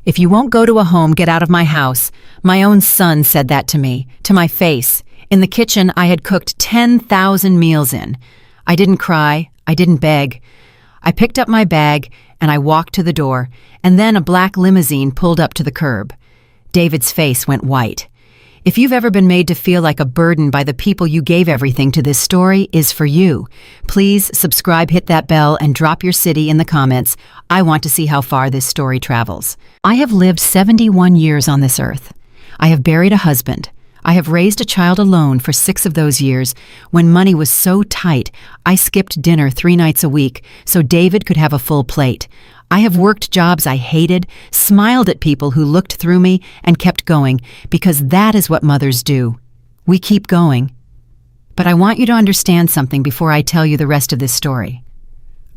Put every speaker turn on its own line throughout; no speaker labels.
If you won't go to a home, get out of my house. My own son said that to me, to my face. In the kitchen I had cooked 10,000 meals in. I didn't cry. I didn't beg. I picked up my bag and I walked to the door, and then a black limousine pulled up to the curb. David's face went white. If you've ever been made to feel like a burden by the people you gave everything to, this story is for you. Please subscribe, hit that bell, and drop your city in the comments. I want to see how far this story travels. I have lived 71 years on this earth. I have buried a husband. I have raised a child alone for 6 of those years. When money was so tight, I skipped dinner 3 nights a week so David could have a full plate. I have worked jobs I hated, smiled at people who looked through me, and kept going, because that is what mothers do. We keep going. But I want you to understand something before I tell you the rest of this story.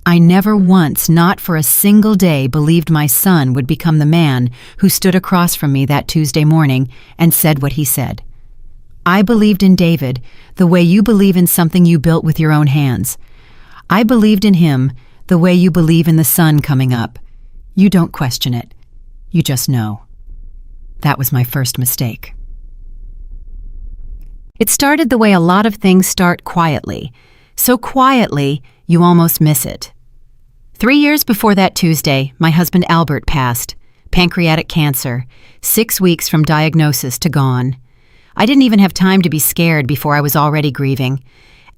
I never once, not for a single day, believed my son would become the man who stood across from me that Tuesday morning and said what he said. I believed in David the way you believe in something you built with your own hands. I believed in him the way you believe in the sun coming up. You don't question it. You just know. That was my first mistake. It started the way a lot of things start, quietly. So quietly, you almost miss it. 3 years before that Tuesday, my husband Albert passed. Pancreatic cancer. 6 weeks from diagnosis to gone. I didn't even have time to be scared before I was already grieving.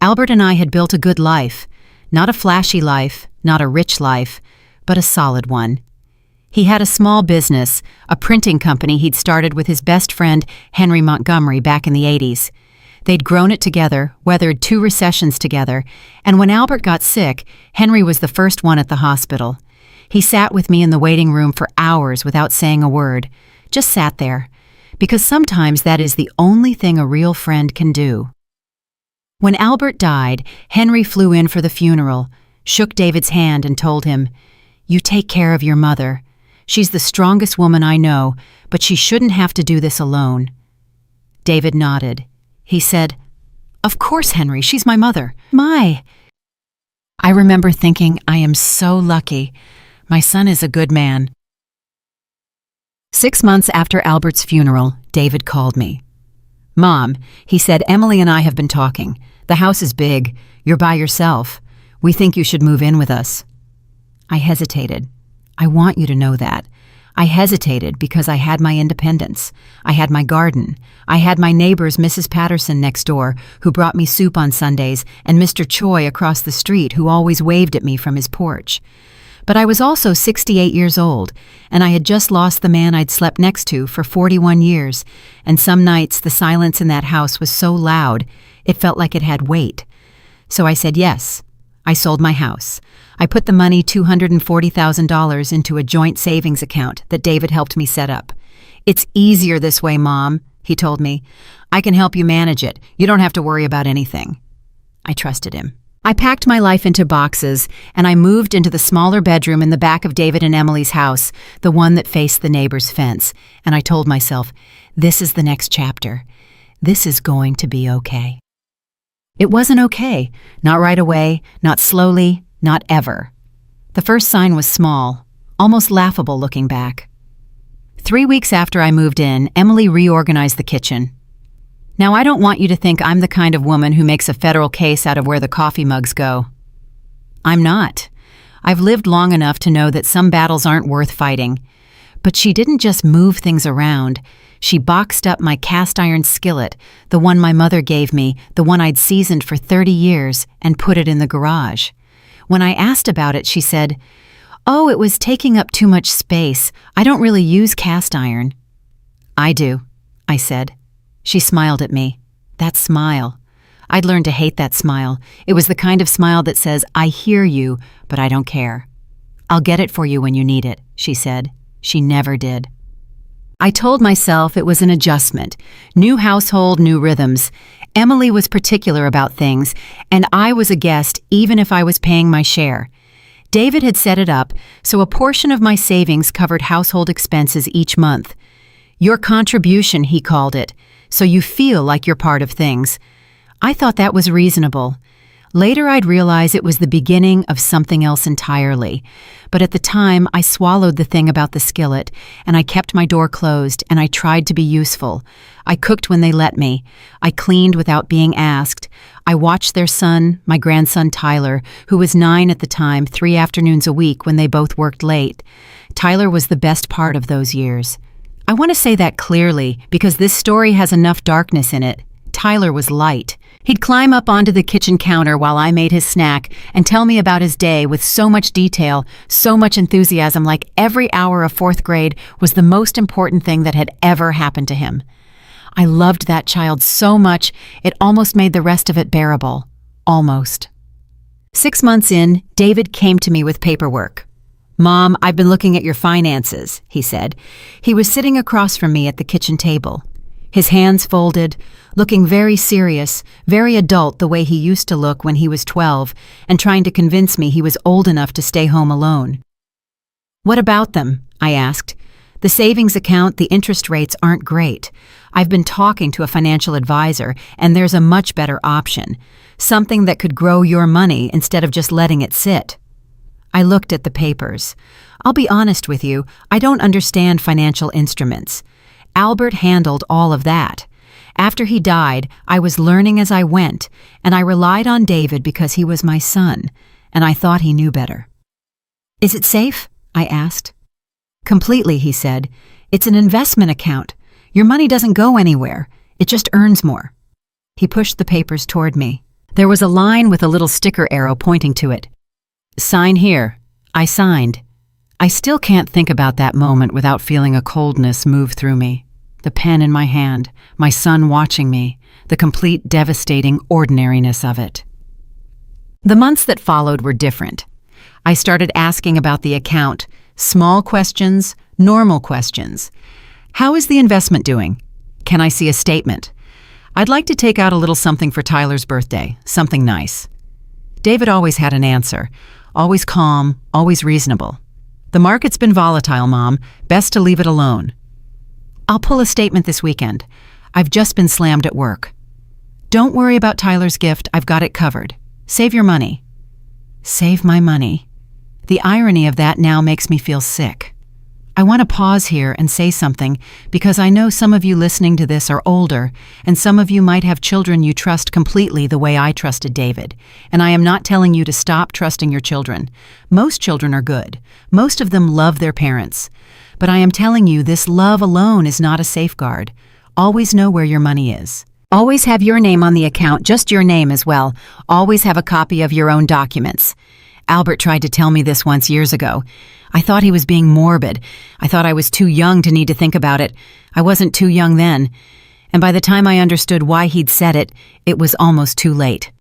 Albert and I had built a good life. Not a flashy life, not a rich life, but a solid one. He had a small business, a printing company he'd started with his best friend, Henry Montgomery, back in the 80s. They'd grown it together, weathered 2 recessions together, and when Albert got sick, Henry was the first one at the hospital. He sat with me in the waiting room for hours without saying a word, just sat there, because sometimes that is the only thing a real friend can do. When Albert died, Henry flew in for the funeral, shook David's hand and told him, "You take care of your mother. She's the strongest woman I know, but she shouldn't have to do this alone." David nodded. He said, "Of course, Henry, she's my mother. My." I remember thinking, I am so lucky. My son is a good man. 6 months after Albert's funeral, David called me. "Mom," he said, "Emily and I have been talking. The house is big. You're by yourself. We think you should move in with us." I hesitated. I want you to know that. I hesitated because I had my independence. I had my garden. I had my neighbors, Mrs. Patterson next door, who brought me soup on Sundays, and Mr. Choi across the street, who always waved at me from his porch. But I was also 68 years old, and I had just lost the man I'd slept next to for 41 years, and some nights the silence in that house was so loud, it felt like it had weight. So I said yes. I sold my house. I put the money, $240,000, into a joint savings account that David helped me set up. "It's easier this way, Mom," he told me. "I can help you manage it. You don't have to worry about anything." I trusted him. I packed my life into boxes, and I moved into the smaller bedroom in the back of David and Emily's house, the one that faced the neighbor's fence, and I told myself, this is the next chapter. This is going to be okay. It wasn't okay. Not right away, not slowly, not ever. The first sign was small, almost laughable looking back. 3 weeks after I moved in, Emily reorganized the kitchen. Now, I don't want you to think I'm the kind of woman who makes a federal case out of where the coffee mugs go. I'm not. I've lived long enough to know that some battles aren't worth fighting. But she didn't just move things around. She boxed up my cast iron skillet, the one my mother gave me, the one I'd seasoned for 30 years, and put it in the garage. When I asked about it, she said, "Oh, it was taking up too much space. I don't really use cast iron." "I do," I said. She smiled at me. That smile. I'd learned to hate that smile. It was the kind of smile that says, "I hear you, but I don't care." "I'll get it for you when you need it," she said. She never did. I told myself it was an adjustment. New household, new rhythms. Emily was particular about things, and I was a guest even if I was paying my share. David had set it up, so a portion of my savings covered household expenses each month. Your contribution, he called it, so you feel like you're part of things. I thought that was reasonable. Later I'd realize it was the beginning of something else entirely. But at the time, I swallowed the thing about the skillet, and I kept my door closed, and I tried to be useful. I cooked when they let me. I cleaned without being asked. I watched their son, my grandson Tyler, who was 9 at the time, 3 afternoons a week when they both worked late. Tyler was the best part of those years. I want to say that clearly because this story has enough darkness in it. Tyler was light. He'd climb up onto the kitchen counter while I made his snack and tell me about his day with so much detail, so much enthusiasm, like every hour of 4th grade was the most important thing that had ever happened to him. I loved that child so much, it almost made the rest of it bearable. Almost. 6 months in, David came to me with paperwork. "Mom, I've been looking at your finances," he said. He was sitting across from me at the kitchen table. His hands folded, looking very serious, very adult the way he used to look when he was 12, and trying to convince me he was old enough to stay home alone. "What about them?" I asked. "The savings account, the interest rates aren't great. I've been talking to a financial advisor, and there's a much better option. Something that could grow your money instead of just letting it sit." I looked at the papers. I'll be honest with you, I don't understand financial instruments. Albert handled all of that. After he died, I was learning as I went, and I relied on David because he was my son, and I thought he knew better. "Is it safe?" I asked. "Completely," he said. "It's an investment account. Your money doesn't go anywhere. It just earns more." He pushed the papers toward me. There was a line with a little sticker arrow pointing to it. "Sign here." I signed. I still can't think about that moment without feeling a coldness move through me. The pen in my hand, my son watching me, the complete devastating ordinariness of it. The months that followed were different. I started asking about the account, small questions, normal questions. "How is the investment doing? Can I see a statement? I'd like to take out a little something for Tyler's birthday, something nice." David always had an answer, always calm, always reasonable. "The market's been volatile, Mom. Best to leave it alone." "I'll pull a statement this weekend. I've just been slammed at work." "Don't worry about Tyler's gift. I've got it covered. Save your money." Save my money. The irony of that now makes me feel sick. I want to pause here and say something because I know some of you listening to this are older, and some of you might have children you trust completely the way I trusted David. And I am not telling you to stop trusting your children. Most children are good. Most of them love their parents. But I am telling you this love alone is not a safeguard. Always know where your money is. Always have your name on the account, just your name as well. Always have a copy of your own documents. Albert tried to tell me this once years ago. I thought he was being morbid. I thought I was too young to need to think about it. I wasn't too young then. And by the time I understood why he'd said it, it was almost too late.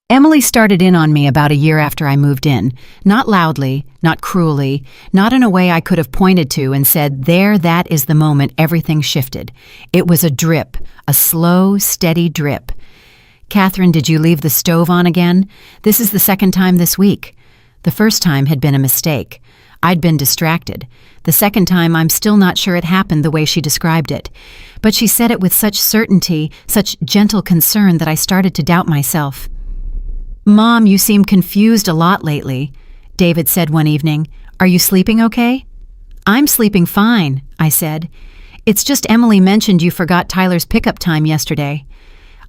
Emily started in on me about a year after I moved in. Not loudly, not cruelly, not in a way I could have pointed to and said, "There, that is the moment everything shifted." It was a drip, a slow, steady drip. "Catherine, did you leave the stove on again? This is the second time this week." The first time had been a mistake. I'd been distracted. The second time, I'm still not sure it happened the way she described it. But she said it with such certainty, such gentle concern that I started to doubt myself. "Mom, you seem confused a lot lately," David said one evening. "Are you sleeping okay?" "I'm sleeping fine," I said. "It's just Emily mentioned you forgot Tyler's pickup time yesterday."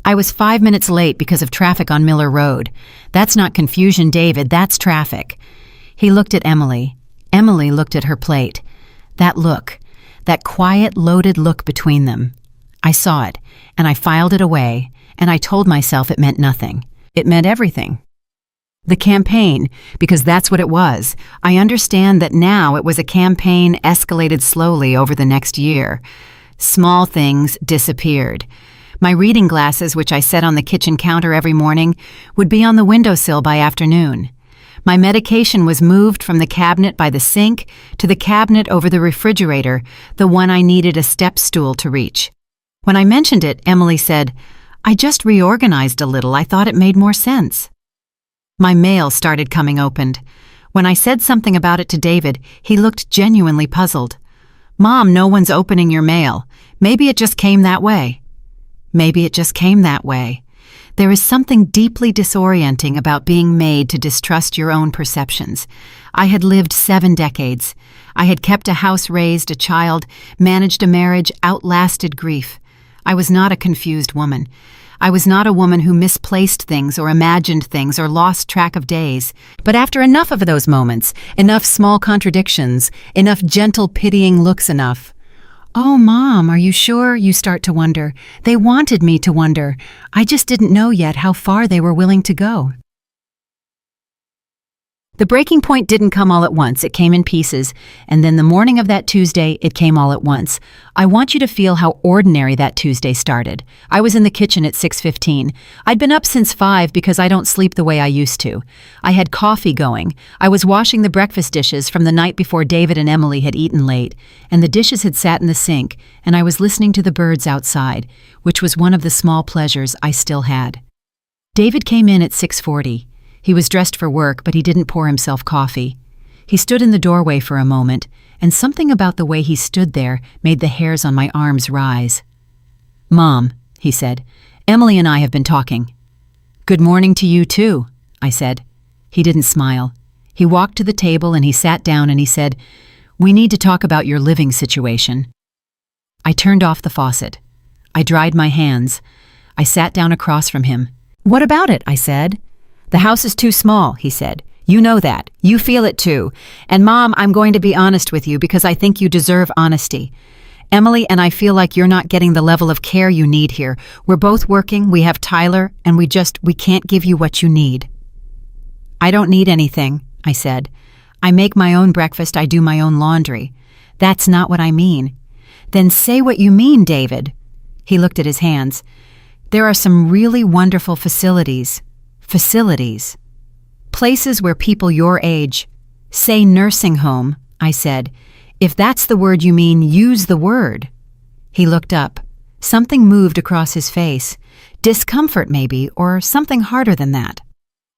"I was 5 minutes late because of traffic on Miller Road." "That's not confusion, David, that's traffic." He looked at Emily. Emily looked at her plate. That look, that quiet, loaded look between them. I saw it, and I filed it away, and I told myself it meant nothing. It meant everything. The campaign, because that's what it was. I understand that now it was a campaign escalated slowly over the next year. Small things disappeared. My reading glasses, which I set on the kitchen counter every morning, would be on the windowsill by afternoon. My medication was moved from the cabinet by the sink to the cabinet over the refrigerator, the one I needed a step stool to reach. When I mentioned it, Emily said, "I just reorganized a little. I thought it made more sense." My mail started coming opened. When I said something about it to David, he looked genuinely puzzled. "Mom, no one's opening your mail. Maybe it just came that way." Maybe it just came that way. There is something deeply disorienting about being made to distrust your own perceptions. I had lived 7 decades. I had kept a house, raised a child, managed a marriage, outlasted grief. I was not a confused woman. I was not a woman who misplaced things or imagined things or lost track of days. But after enough of those moments, enough small contradictions, enough gentle pitying looks, enough. "Oh, Mom, are you sure?" you start to wonder. They wanted me to wonder. I just didn't know yet how far they were willing to go. The breaking point didn't come all at once. It came in pieces. And then the morning of that Tuesday, it came all at once. I want you to feel how ordinary that Tuesday started. I was in the kitchen at 6:15. I'd been up since 5 because I don't sleep the way I used to. I had coffee going. I was washing the breakfast dishes from the night before David and Emily had eaten late, and the dishes had sat in the sink, and I was listening to the birds outside, which was one of the small pleasures I still had. David came in at 6:40. He was dressed for work, but he didn't pour himself coffee. He stood in the doorway for a moment, and something about the way he stood there made the hairs on my arms rise. "Mom," he said, "Emily and I have been talking." "Good morning to you too," I said. He didn't smile. He walked to the table and he sat down and he said, "We need to talk about your living situation." I turned off the faucet. I dried my hands. I sat down across from him. "What about it?" I said. "The house is too small," he said. "You know that. You feel it too. And Mom, I'm going to be honest with you because I think you deserve honesty. Emily and I feel like you're not getting the level of care you need here. We're both working, we have Tyler, and we can't give you what you need." "I don't need anything," I said. "I make my own breakfast, I do my own laundry." "That's not what I mean." "Then say what you mean, David." He looked at his hands. "There are some really wonderful facilities. Places where people your age." "Say nursing home," I said. "If that's the word you mean, use the word." He looked up. Something moved across his face. Discomfort, maybe, or something harder than that.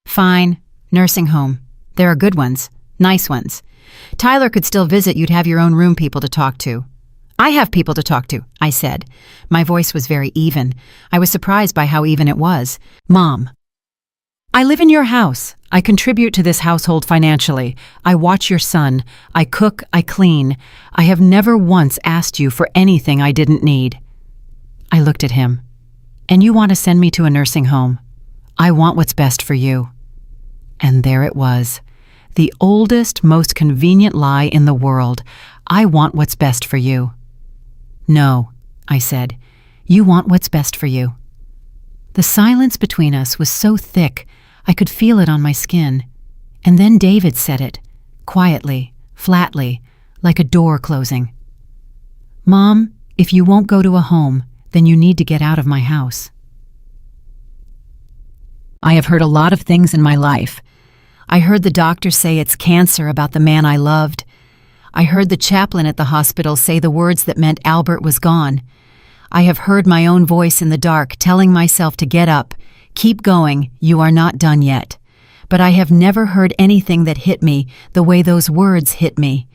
"Fine, nursing home. There are good ones, nice ones. Tyler could still visit. You'd have your own room people to talk to." "I have people to talk to," I said. My voice was very even. I was surprised by how even it was. "Mom, I live in your house. I contribute to this household financially. I watch your son. I cook, I clean. I have never once asked you for anything I didn't need." I looked at him. "And you want to send me to a nursing home? I want what's best for you." And there it was. The oldest, most convenient lie in the world. I want what's best for you. "No," I said. "You want what's best for you." The silence between us was so thick, I could feel it on my skin. And then David said it, quietly, flatly, like a door closing. "Mom, if you won't go to a home, then you need to get out of my house." I have heard a lot of things in my life. I heard the doctor say it's cancer about the man I loved. I heard the chaplain at the hospital say the words that meant Albert was gone. I have heard my own voice in the dark telling myself to get up, keep going, you are not done yet. But I have never heard anything that hit me the way those words hit me.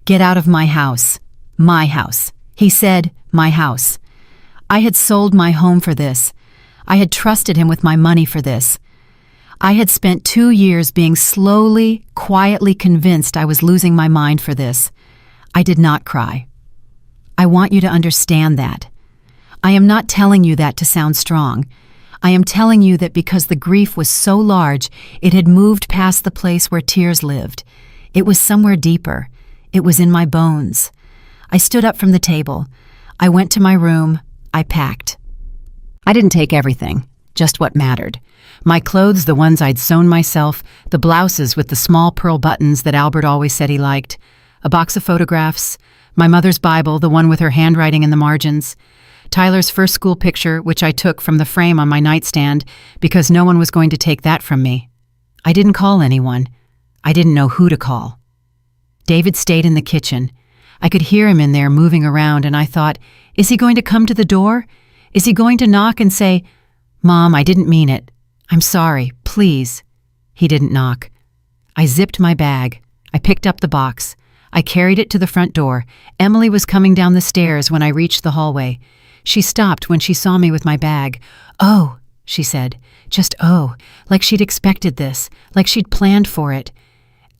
"Get out of my house." My house. He said, my house. I had sold my home for this. I had trusted him with my money for this. I had spent 2 years being slowly, quietly convinced I was losing my mind for this. I did not cry. I want you to understand that. I am not telling you that to sound strong. I am telling you that because the grief was so large, it had moved past the place where tears lived. It was somewhere deeper. It was in my bones. I stood up from the table. I went to my room. I packed. I didn't take everything, just what mattered. My clothes, the ones I'd sewn myself, the blouses with the small pearl buttons that Albert always said he liked, a box of photographs, my mother's Bible, the one with her handwriting in the margins, Tyler's first school picture, which I took from the frame on my nightstand because no one was going to take that from me. I didn't call anyone. I didn't know who to call. David stayed in the kitchen. I could hear him in there moving around, and I thought, is he going to come to the door? Is he going to knock and say, "Mom, I didn't mean it. I'm sorry, please." He didn't knock. I zipped my bag. I picked up the box. I carried it to the front door. Emily was coming down the stairs when I reached the hallway. She stopped when she saw me with my bag. "Oh," she said. Just oh, like she'd expected this, like she'd planned for it.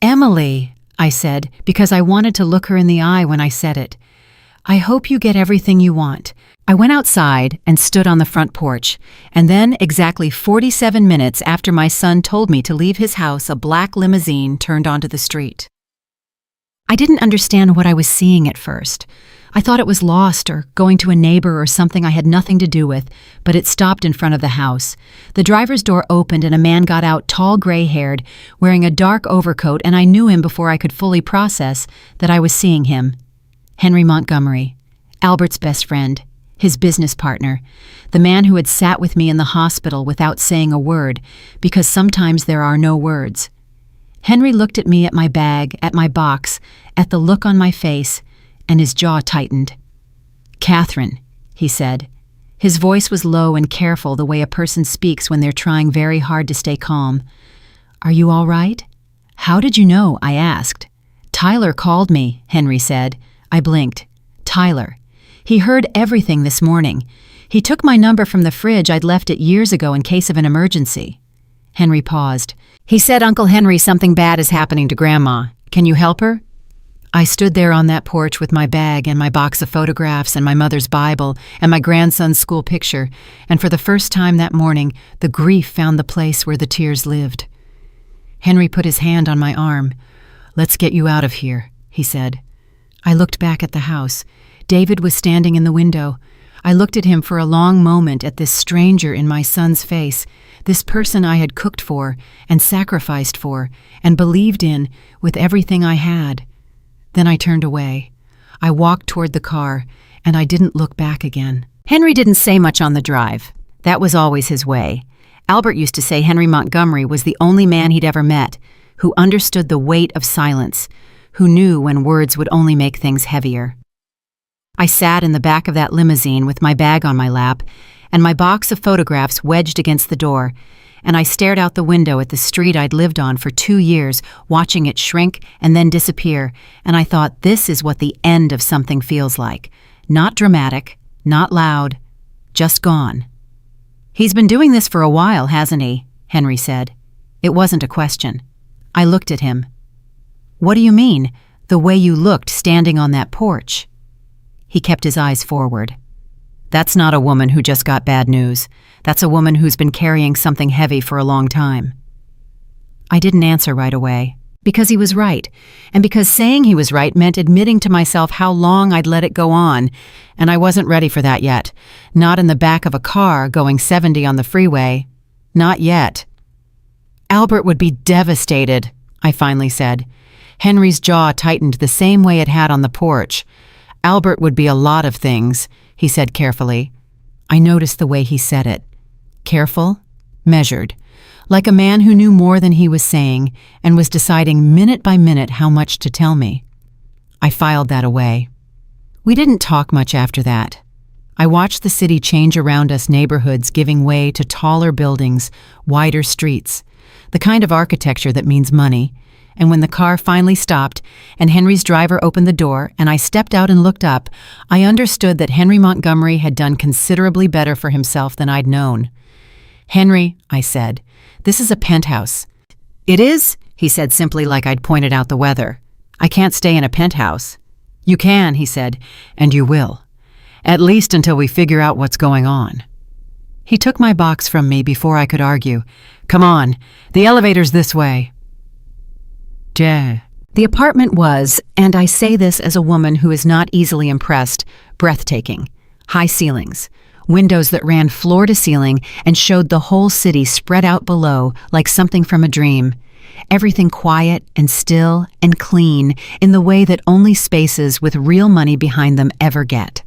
Emily, I said, because I wanted to look her in the eye when I said it. I hope you get everything you want. I went outside and stood on the front porch, and then exactly 47 minutes after my son told me to leave his house, a black limousine turned onto the street. I didn't understand what I was seeing at first. I thought it was lost or going to a neighbor or something I had nothing to do with, but it stopped in front of the house. The driver's door opened and a man got out, tall, gray-haired, wearing a dark overcoat, and I knew him before I could fully process that I was seeing him. Henry Montgomery, Albert's best friend, his business partner, the man who had sat with me in the hospital without saying a word, because sometimes there are no words. Henry looked at me, at my bag, at my box, at the look on my face, and his jaw tightened. "Catherine," he said. His voice was low and careful, the way a person speaks when they're trying very hard to stay calm. "Are you all right?" "How did you know?" I asked. "Tyler called me," Henry said. I blinked. Tyler. He heard everything this morning. He took my number from the fridge. I'd left it years ago in case of an emergency. Henry paused. "He said, Uncle Henry, something bad is happening to Grandma. Can you help her?" I stood there on that porch with my bag and my box of photographs and my mother's Bible and my grandson's school picture, and for the first time that morning, the grief found the place where the tears lived. Henry put his hand on my arm. "Let's get you out of here," he said. I looked back at the house. David was standing in the window. I looked at him for a long moment, at this stranger in my son's face, this person I had cooked for and sacrificed for and believed in with everything I had. Then I turned away. I walked toward the car, and I didn't look back again. Henry didn't say much on the drive. That was always his way. Albert used to say Henry Montgomery was the only man he'd ever met who understood the weight of silence, who knew when words would only make things heavier. I sat in the back of that limousine with my bag on my lap and my box of photographs wedged against the door, and I stared out the window at the street I'd lived on for 2 years, watching it shrink and then disappear, and I thought, this is what the end of something feels like. Not dramatic, not loud, just gone. "He's been doing this for a while, hasn't he?" Henry said. It wasn't a question. I looked at him. "What do you mean, the way you looked standing on that porch?" He kept his eyes forward. "That's not a woman who just got bad news. That's a woman who's been carrying something heavy for a long time." I didn't answer right away, because he was right, and because saying he was right meant admitting to myself how long I'd let it go on, and I wasn't ready for that yet. Not in the back of a car going 70 on the freeway. Not yet. "Albert would be devastated," I finally said. Henry's jaw tightened the same way it had on the porch. "Albert would be a lot of things," he said carefully. I noticed the way he said it. Careful, measured, like a man who knew more than he was saying and was deciding minute by minute how much to tell me. I filed that away. We didn't talk much after that. I watched the city change around us, neighborhoods giving way to taller buildings, wider streets, the kind of architecture that means money. And when the car finally stopped and Henry's driver opened the door and I stepped out and looked up, I understood that Henry Montgomery had done considerably better for himself than I'd known. "Henry," I said, "this is a penthouse." "It is?" he said simply, like I'd pointed out the weather. "I can't stay in a penthouse." "You can," he said, "and you will. At least until we figure out what's going on." He took my box from me before I could argue. "Come on, the elevator's this way." The apartment was, and I say this as a woman who is not easily impressed, breathtaking. High ceilings, windows that ran floor to ceiling and showed the whole city spread out below like something from a dream. Everything quiet and still and clean in the way that only spaces with real money behind them ever get.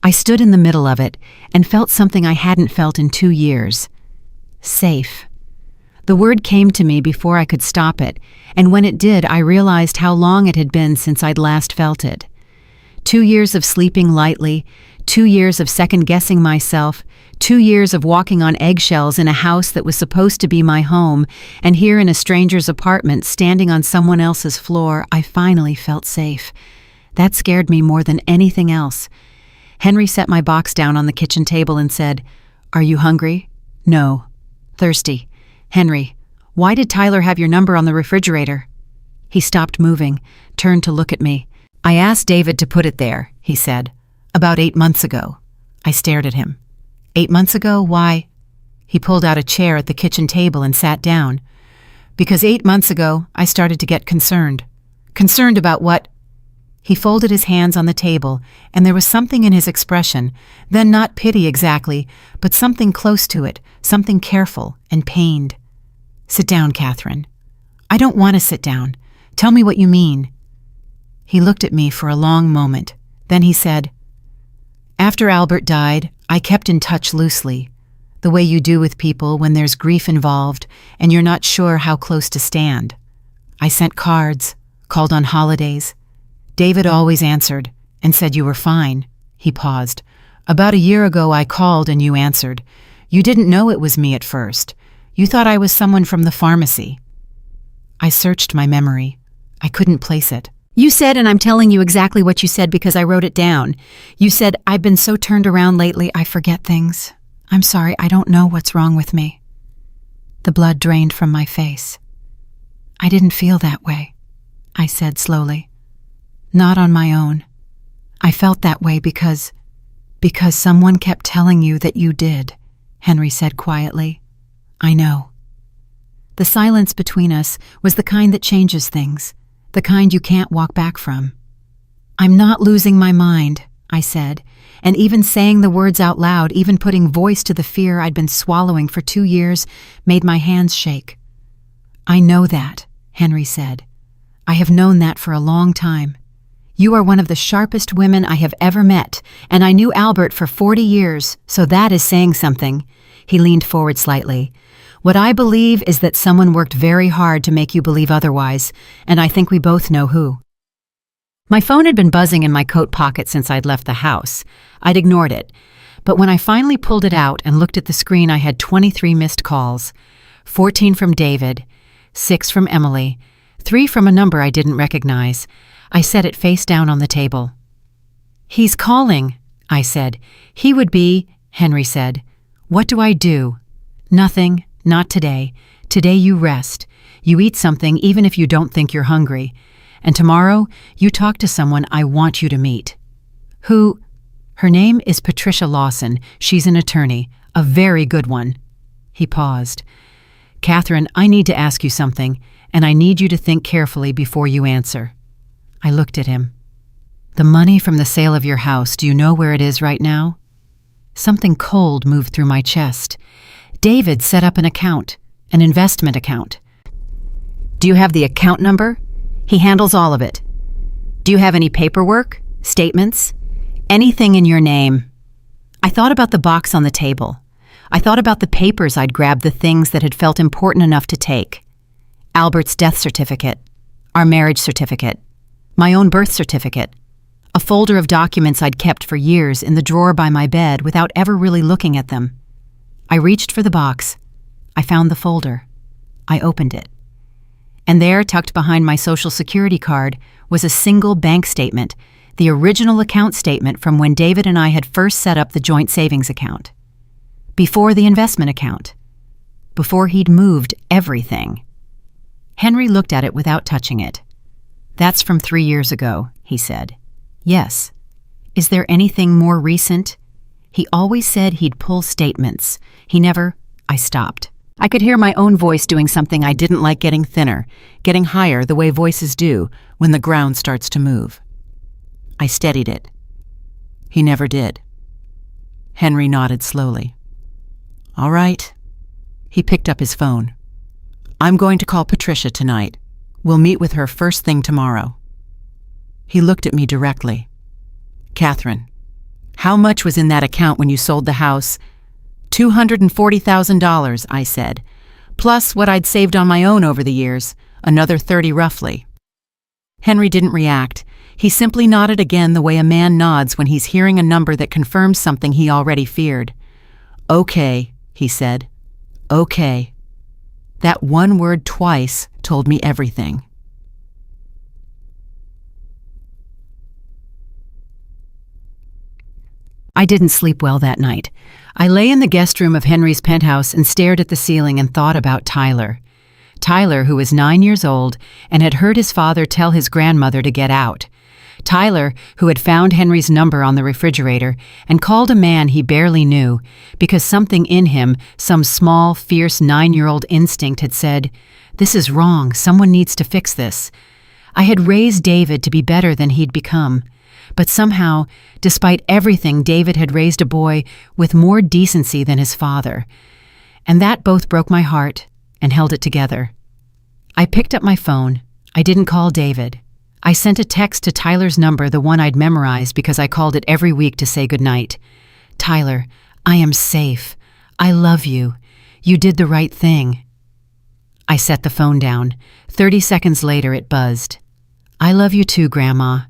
I stood in the middle of it and felt something I hadn't felt in 2 years. Safe. The word came to me before I could stop it, and when it did, I realized how long it had been since I'd last felt it. 2 years of sleeping lightly, 2 years of second-guessing myself, 2 years of walking on eggshells in a house that was supposed to be my home, and here in a stranger's apartment, standing on someone else's floor, I finally felt safe. That scared me more than anything else. Henry set my box down on the kitchen table and said, "Are you hungry?" No. Thirsty. Henry, why did Tyler have your number on the refrigerator? He stopped moving, turned to look at me. I asked David to put it there, he said. About 8 months ago. I stared at him. 8 months ago? Why? He pulled out a chair at the kitchen table and sat down. Because 8 months ago, I started to get concerned. Concerned about what? He folded his hands on the table, and there was something in his expression, then not pity exactly, but something close to it, something careful and pained. Sit down, Catherine. I don't want to sit down. Tell me what you mean. He looked at me for a long moment. Then he said, After Albert died, I kept in touch loosely, the way you do with people when there's grief involved and you're not sure how close to stand. I sent cards, called on holidays. David always answered and said you were fine. He paused. About a year ago I called and you answered. You didn't know it was me at first. You thought I was someone from the pharmacy. I searched my memory. I couldn't place it. You said, and I'm telling you exactly what you said because I wrote it down. You said, I've been so turned around lately I forget things. I'm sorry, I don't know what's wrong with me. The blood drained from my face. I didn't feel that way, I said slowly. Not on my own. I felt that way because someone kept telling you that you did, Henry said quietly. I know. The silence between us was the kind that changes things, the kind you can't walk back from. I'm not losing my mind, I said, and even saying the words out loud, even putting voice to the fear I'd been swallowing for 2 years, made my hands shake. I know that, Henry said. I have known that for a long time. You are one of the sharpest women I have ever met, and I knew Albert for 40 years, so that is saying something. He leaned forward slightly. What I believe is that someone worked very hard to make you believe otherwise, and I think we both know who. My phone had been buzzing in my coat pocket since I'd left the house. I'd ignored it, but when I finally pulled it out and looked at the screen, I had 23 missed calls, 14 from David, 6 from Emily, 3 from a number I didn't recognize. I set it face down on the table. He's calling, I said. He would be, Henry said. What do I do? Nothing, not today. Today you rest. You eat something even if you don't think you're hungry. And tomorrow you talk to someone I want you to meet. Who? Her name is Patricia Lawson. She's an attorney, a very good one. He paused. Catherine, I need to ask you something, and I need you to think carefully before you answer. I looked at him. The money from the sale of your house, do you know where it is right now? Something cold moved through my chest. David set up an account, an investment account. Do you have the account number? He handles all of it. Do you have any paperwork, statements, anything in your name? I thought about the box on the table. I thought about the papers I'd grabbed, the things that had felt important enough to take. Albert's death certificate, our marriage certificate, my own birth certificate, a folder of documents I'd kept for years in the drawer by my bed without ever really looking at them. I reached for the box. I found the folder. I opened it. And there, tucked behind my Social Security card, was a single bank statement, the original account statement from when David and I had first set up the joint savings account. Before the investment account. Before he'd moved everything. Henry looked at it without touching it. That's from 3 years ago, he said. Yes. Is there anything more recent? He always said he'd pull statements. He never... I stopped. I could hear my own voice doing something I didn't like, getting thinner, getting higher the way voices do when the ground starts to move. I steadied it. He never did. Henry nodded slowly. All right. He picked up his phone. I'm going to call Patricia tonight. We'll meet with her first thing tomorrow. He looked at me directly. Catherine, how much was in that account when you sold the house? $240,000, I said, plus what I'd saved on my own over the years, another 30 roughly. Henry didn't react. He simply nodded again the way a man nods when he's hearing a number that confirms something he already feared. Okay, he said. Okay. That one word twice told me everything. I didn't sleep well that night. I lay in the guest room of Henry's penthouse and stared at the ceiling and thought about Tyler. Tyler, who was 9 years old and had heard his father tell his grandmother to get out. Tyler, who had found Henry's number on the refrigerator and called a man he barely knew because something in him, some small, fierce 9-year-old instinct had said, "This is wrong, someone needs to fix this." I had raised David to be better than he'd become. But somehow, despite everything, David had raised a boy with more decency than his father. And that both broke my heart and held it together. I picked up my phone. I didn't call David. I sent a text to Tyler's number, the one I'd memorized because I called it every week to say goodnight. "Tyler, I am safe. I love you. You did the right thing." I set the phone down. 30 seconds later, it buzzed. "I love you too, Grandma.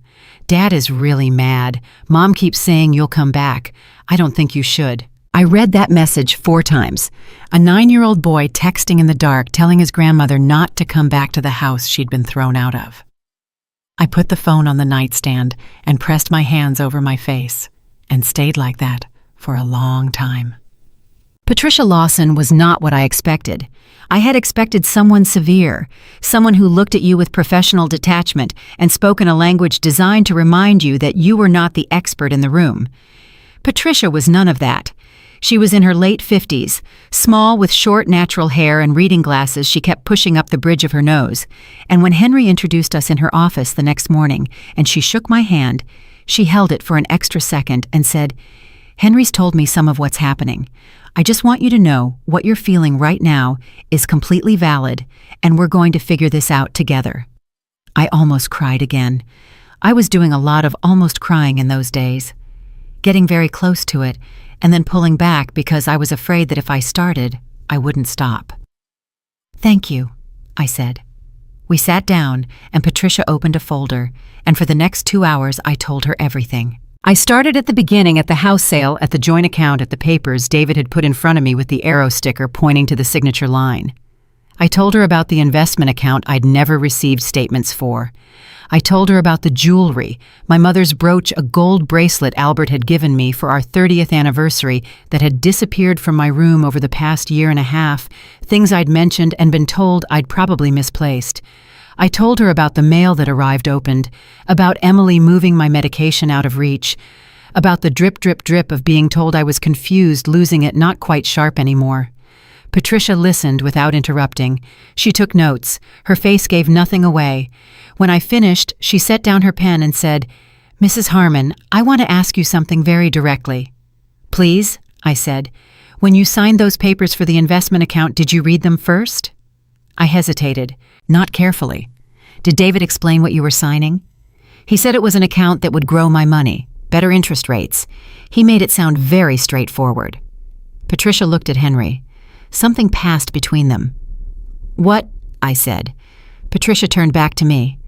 Dad is really mad. Mom keeps saying you'll come back. I don't think you should." I read that message 4 times. A 9-year-old boy texting in the dark telling his grandmother not to come back to the house she'd been thrown out of. I put the phone on the nightstand and pressed my hands over my face and stayed like that for a long time. Patricia Lawson was not what I expected. I had expected someone severe, someone who looked at you with professional detachment and spoke in a language designed to remind you that you were not the expert in the room. Patricia was none of that. She was in her late 50s, small with short natural hair and reading glasses she kept pushing up the bridge of her nose. And when Henry introduced us in her office the next morning and she shook my hand, she held it for an extra second and said, "Henry's told me some of what's happening. I just want you to know what you're feeling right now is completely valid, and we're going to figure this out together." I almost cried again. I was doing a lot of almost crying in those days, getting very close to it, and then pulling back because I was afraid that if I started, I wouldn't stop. "Thank you," I said. We sat down, and Patricia opened a folder, and for the next 2 hours I told her everything. I started at the beginning at the house sale at the joint account at the papers David had put in front of me with the arrow sticker pointing to the signature line. I told her about the investment account I'd never received statements for. I told her about the jewelry, my mother's brooch, a gold bracelet Albert had given me for our 30th anniversary that had disappeared from my room over the past year and a half, things I'd mentioned and been told I'd probably misplaced. I told her about the mail that arrived opened, about Emily moving my medication out of reach, about the drip, drip, drip of being told I was confused, losing it, not quite sharp anymore. Patricia listened without interrupting. She took notes. Her face gave nothing away. When I finished, she set down her pen and said, "Mrs. Harmon, I want to ask you something very directly." "Please," I said. "When you signed those papers for the investment account, did you read them first?" I hesitated, not carefully. "Did David explain what you were signing?" "He said it was an account that would grow my money, better interest rates. He made it sound very straightforward." Patricia looked at Henry. Something passed between them. "What?" I said. Patricia turned back to me.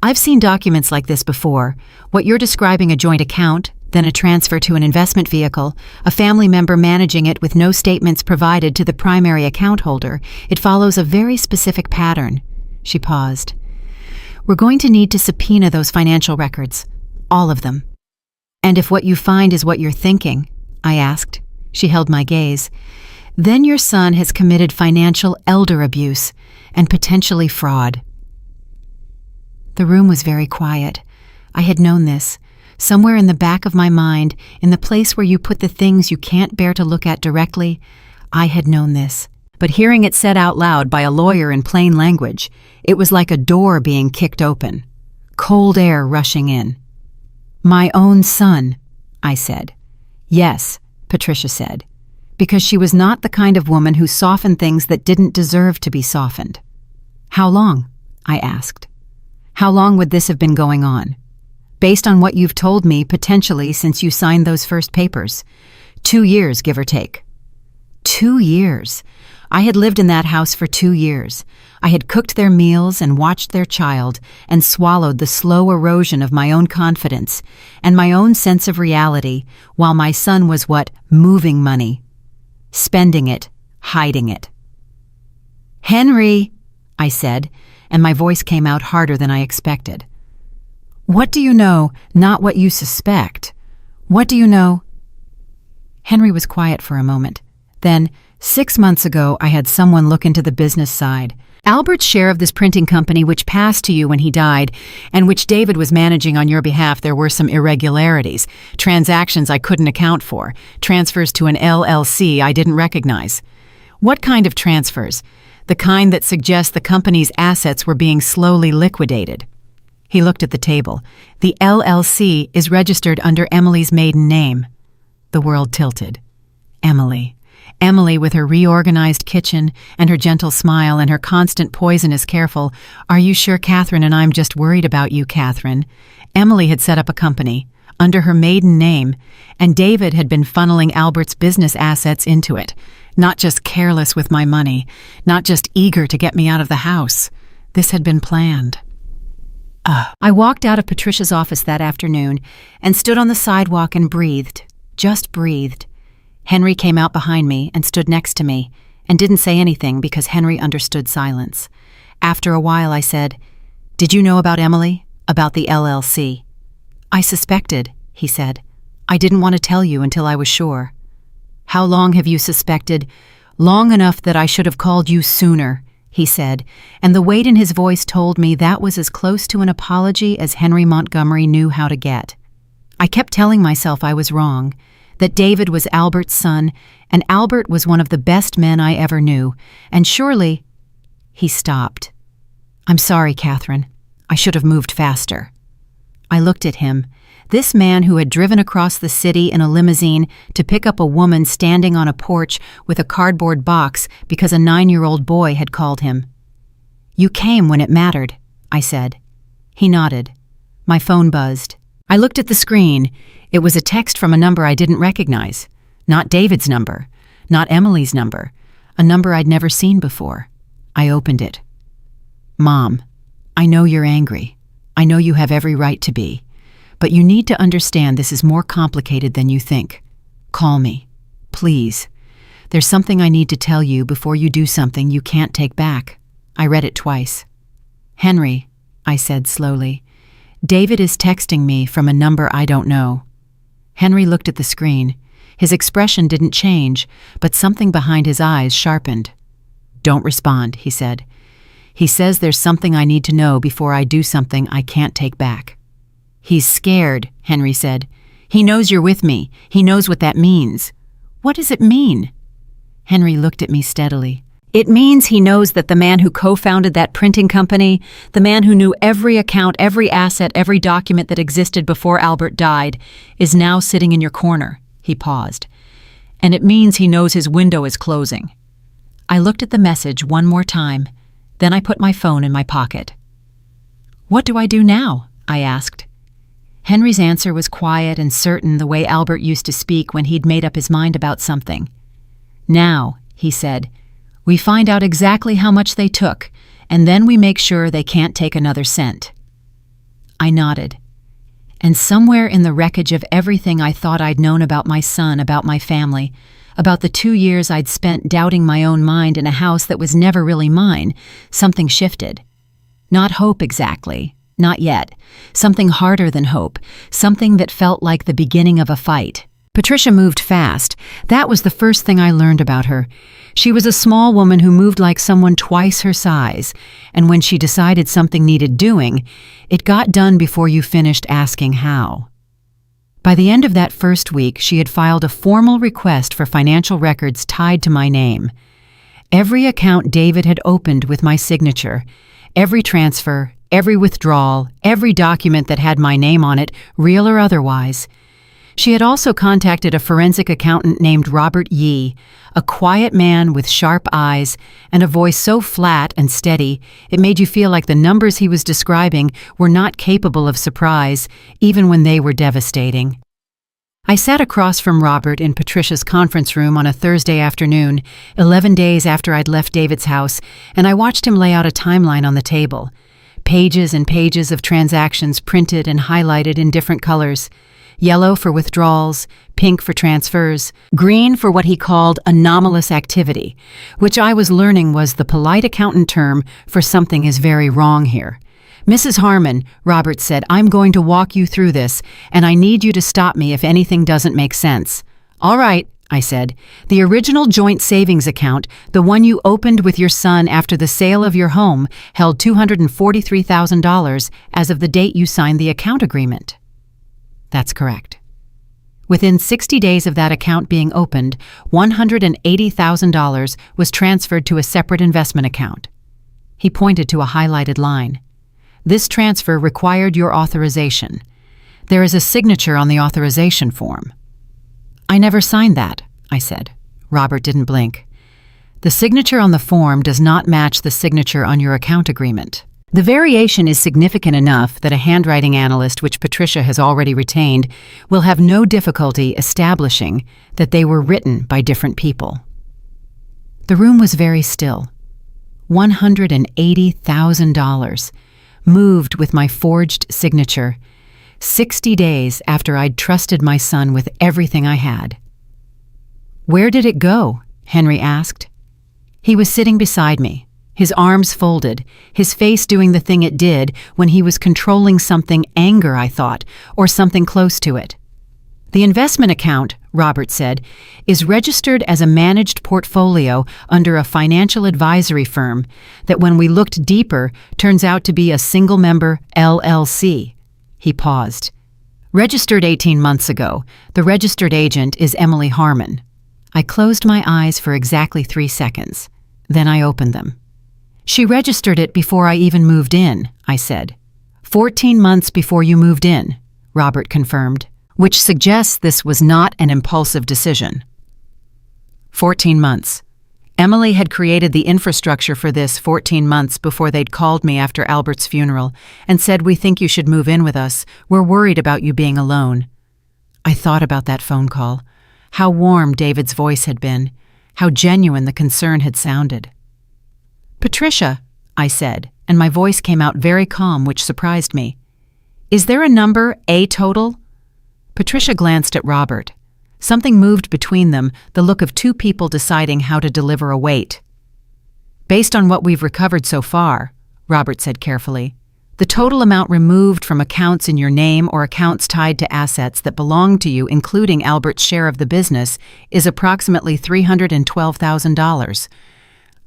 "I've seen documents like this before. What you're describing, a joint account, then a transfer to an investment vehicle, a family member managing it with no statements provided to the primary account holder. It follows a very specific pattern." She paused. "We're going to need to subpoena those financial records. All of them." "And if what you find is what you're thinking?" I asked. She held my gaze. "Then your son has committed financial elder abuse and potentially fraud." The room was very quiet. I had known this. Somewhere in the back of my mind, in the place where you put the things you can't bear to look at directly, I had known this. But hearing it said out loud by a lawyer in plain language, it was like a door being kicked open, cold air rushing in. "My own son," I said. "Yes," Patricia said, because she was not the kind of woman who softened things that didn't deserve to be softened. "How long?" I asked. "How long would this have been going on?" "Based on what you've told me, potentially since you signed those first papers. 2 years, give or take." 2 years. I had lived in that house for 2 years. I had cooked their meals and watched their child and swallowed the slow erosion of my own confidence and my own sense of reality while my son was what? Moving money. Spending it, hiding it. "Henry," I said, and my voice came out harder than I expected. "What do you know, not what you suspect? What do you know?" Henry was quiet for a moment. Then, 6 months ago, I had someone look into the business side. Albert's share of this printing company, which passed to you when he died, and which David was managing on your behalf, there were some irregularities, transactions I couldn't account for, transfers to an LLC I didn't recognize. What kind of transfers? The kind that suggest the company's assets were being slowly liquidated. He looked at the table. The LLC is registered under Emily's maiden name. The world tilted. Emily. Emily, with her reorganized kitchen and her gentle smile and her constant poisonous careful, "Are you sure, Catherine, and I'm just worried about you, Catherine?" Emily had set up a company under her maiden name, and David had been funneling Albert's business assets into it, not just careless with my money, not just eager to get me out of the house. This had been planned. I walked out of Patricia's office that afternoon and stood on the sidewalk and breathed, just breathed. Henry came out behind me and stood next to me and didn't say anything because Henry understood silence. After a while I said, "Did you know about Emily? About the LLC?" "I suspected," he said. "I didn't want to tell you until I was sure." "How long have you suspected?" "Long enough that I should have called you sooner," he said, and the weight in his voice told me that was as close to an apology as Henry Montgomery knew how to get. I kept telling myself I was wrong, that David was Albert's son, and Albert was one of the best men I ever knew, and surely... He stopped. "I'm sorry, Catherine. I should have moved faster." I looked at him, this man who had driven across the city in a limousine to pick up a woman standing on a porch with a cardboard box because a 9-year-old boy had called him. "You came when it mattered," I said. He nodded. My phone buzzed. I looked at the screen. It was a text from a number I didn't recognize. Not David's number. Not Emily's number. A number I'd never seen before. I opened it. "Mom, I know you're angry. I know you have every right to be. But you need to understand this is more complicated than you think. Call me. Please. There's something I need to tell you before you do something you can't take back." I read it twice. "Henry," I said slowly, "David is texting me from a number I don't know." Henry looked at the screen. His expression didn't change, but something behind his eyes sharpened. "Don't respond," he said. "He says there's something I need to know before I do something I can't take back." "He's scared," Henry said. "He knows you're with me. He knows what that means." "What does it mean?" Henry looked at me steadily. "It means he knows that the man who co-founded that printing company, the man who knew every account, every asset, every document that existed before Albert died, is now sitting in your corner." He paused. "And it means he knows his window is closing." I looked at the message one more time. Then I put my phone in my pocket. "What do I do now?" I asked. Henry's answer was quiet and certain, the way Albert used to speak when he'd made up his mind about something. "Now," he said, "we find out exactly how much they took, and then we make sure they can't take another cent." I nodded. And somewhere in the wreckage of everything I thought I'd known about my son, about my family, about the 2 years I'd spent doubting my own mind in a house that was never really mine, something shifted. Not hope exactly. Not yet. Something harder than hope. Something that felt like the beginning of a fight. Patricia moved fast. That was the first thing I learned about her. She was a small woman who moved like someone twice her size, and when she decided something needed doing, it got done before you finished asking how. By the end of that first week, she had filed a formal request for financial records tied to my name. Every account David had opened with my signature, every transfer, every withdrawal, every document that had my name on it, real or otherwise. She had also contacted a forensic accountant named Robert Yee, a quiet man with sharp eyes and a voice so flat and steady it made you feel like the numbers he was describing were not capable of surprise, even when they were devastating. I sat across from Robert in Patricia's conference room on a Thursday afternoon, 11 days after I'd left David's house, and I watched him lay out a timeline on the table. Pages and pages of transactions printed and highlighted in different colors. Yellow for withdrawals, pink for transfers, green for what he called anomalous activity, which I was learning was the polite accountant term for something is very wrong here. "Mrs. Harmon," Robert said, "I'm going to walk you through this, and I need you to stop me if anything doesn't make sense." "All right," I said. "The original joint savings account, the one you opened with your son after the sale of your home, held $243,000 as of the date you signed the account agreement." "That's correct." Within 60 days of that account being opened, $180,000 was transferred to a separate investment account. He pointed to a highlighted line. "This transfer required your authorization. There is a signature on the authorization form." "I never signed that," I said. Robert didn't blink. "The signature on the form does not match the signature on your account agreement. The variation is significant enough that a handwriting analyst, which Patricia has already retained, will have no difficulty establishing that they were written by different people." The room was very still. $180,000, moved with my forged signature, 60 days after I'd trusted my son with everything I had. "Where did it go?" Henry asked. He was sitting beside me, his arms folded, his face doing the thing it did when he was controlling something, anger, I thought, or something close to it. "The investment account," Robert said, "is registered as a managed portfolio under a financial advisory firm that, when we looked deeper, turns out to be a single-member LLC. He paused. "Registered 18 months ago. The registered agent is Emily Harmon." I closed my eyes for exactly 3 seconds. Then I opened them. "She registered it before I even moved in," I said. 14 months before you moved in," Robert confirmed, which suggests this was not an impulsive decision. 14 months. Emily had created the infrastructure for this 14 months before they'd called me after Albert's funeral and said, "We think you should move in with us. We're worried about you being alone." I thought about that phone call, how warm David's voice had been, how genuine the concern had sounded. "Patricia," I said, and my voice came out very calm, which surprised me. "Is there a number, a total?" Patricia glanced at Robert. Something moved between them, the look of two people deciding how to deliver a weight. "Based on what we've recovered so far," Robert said carefully, "the total amount removed from accounts in your name or accounts tied to assets that belong to you, including Albert's share of the business, is approximately $312,000.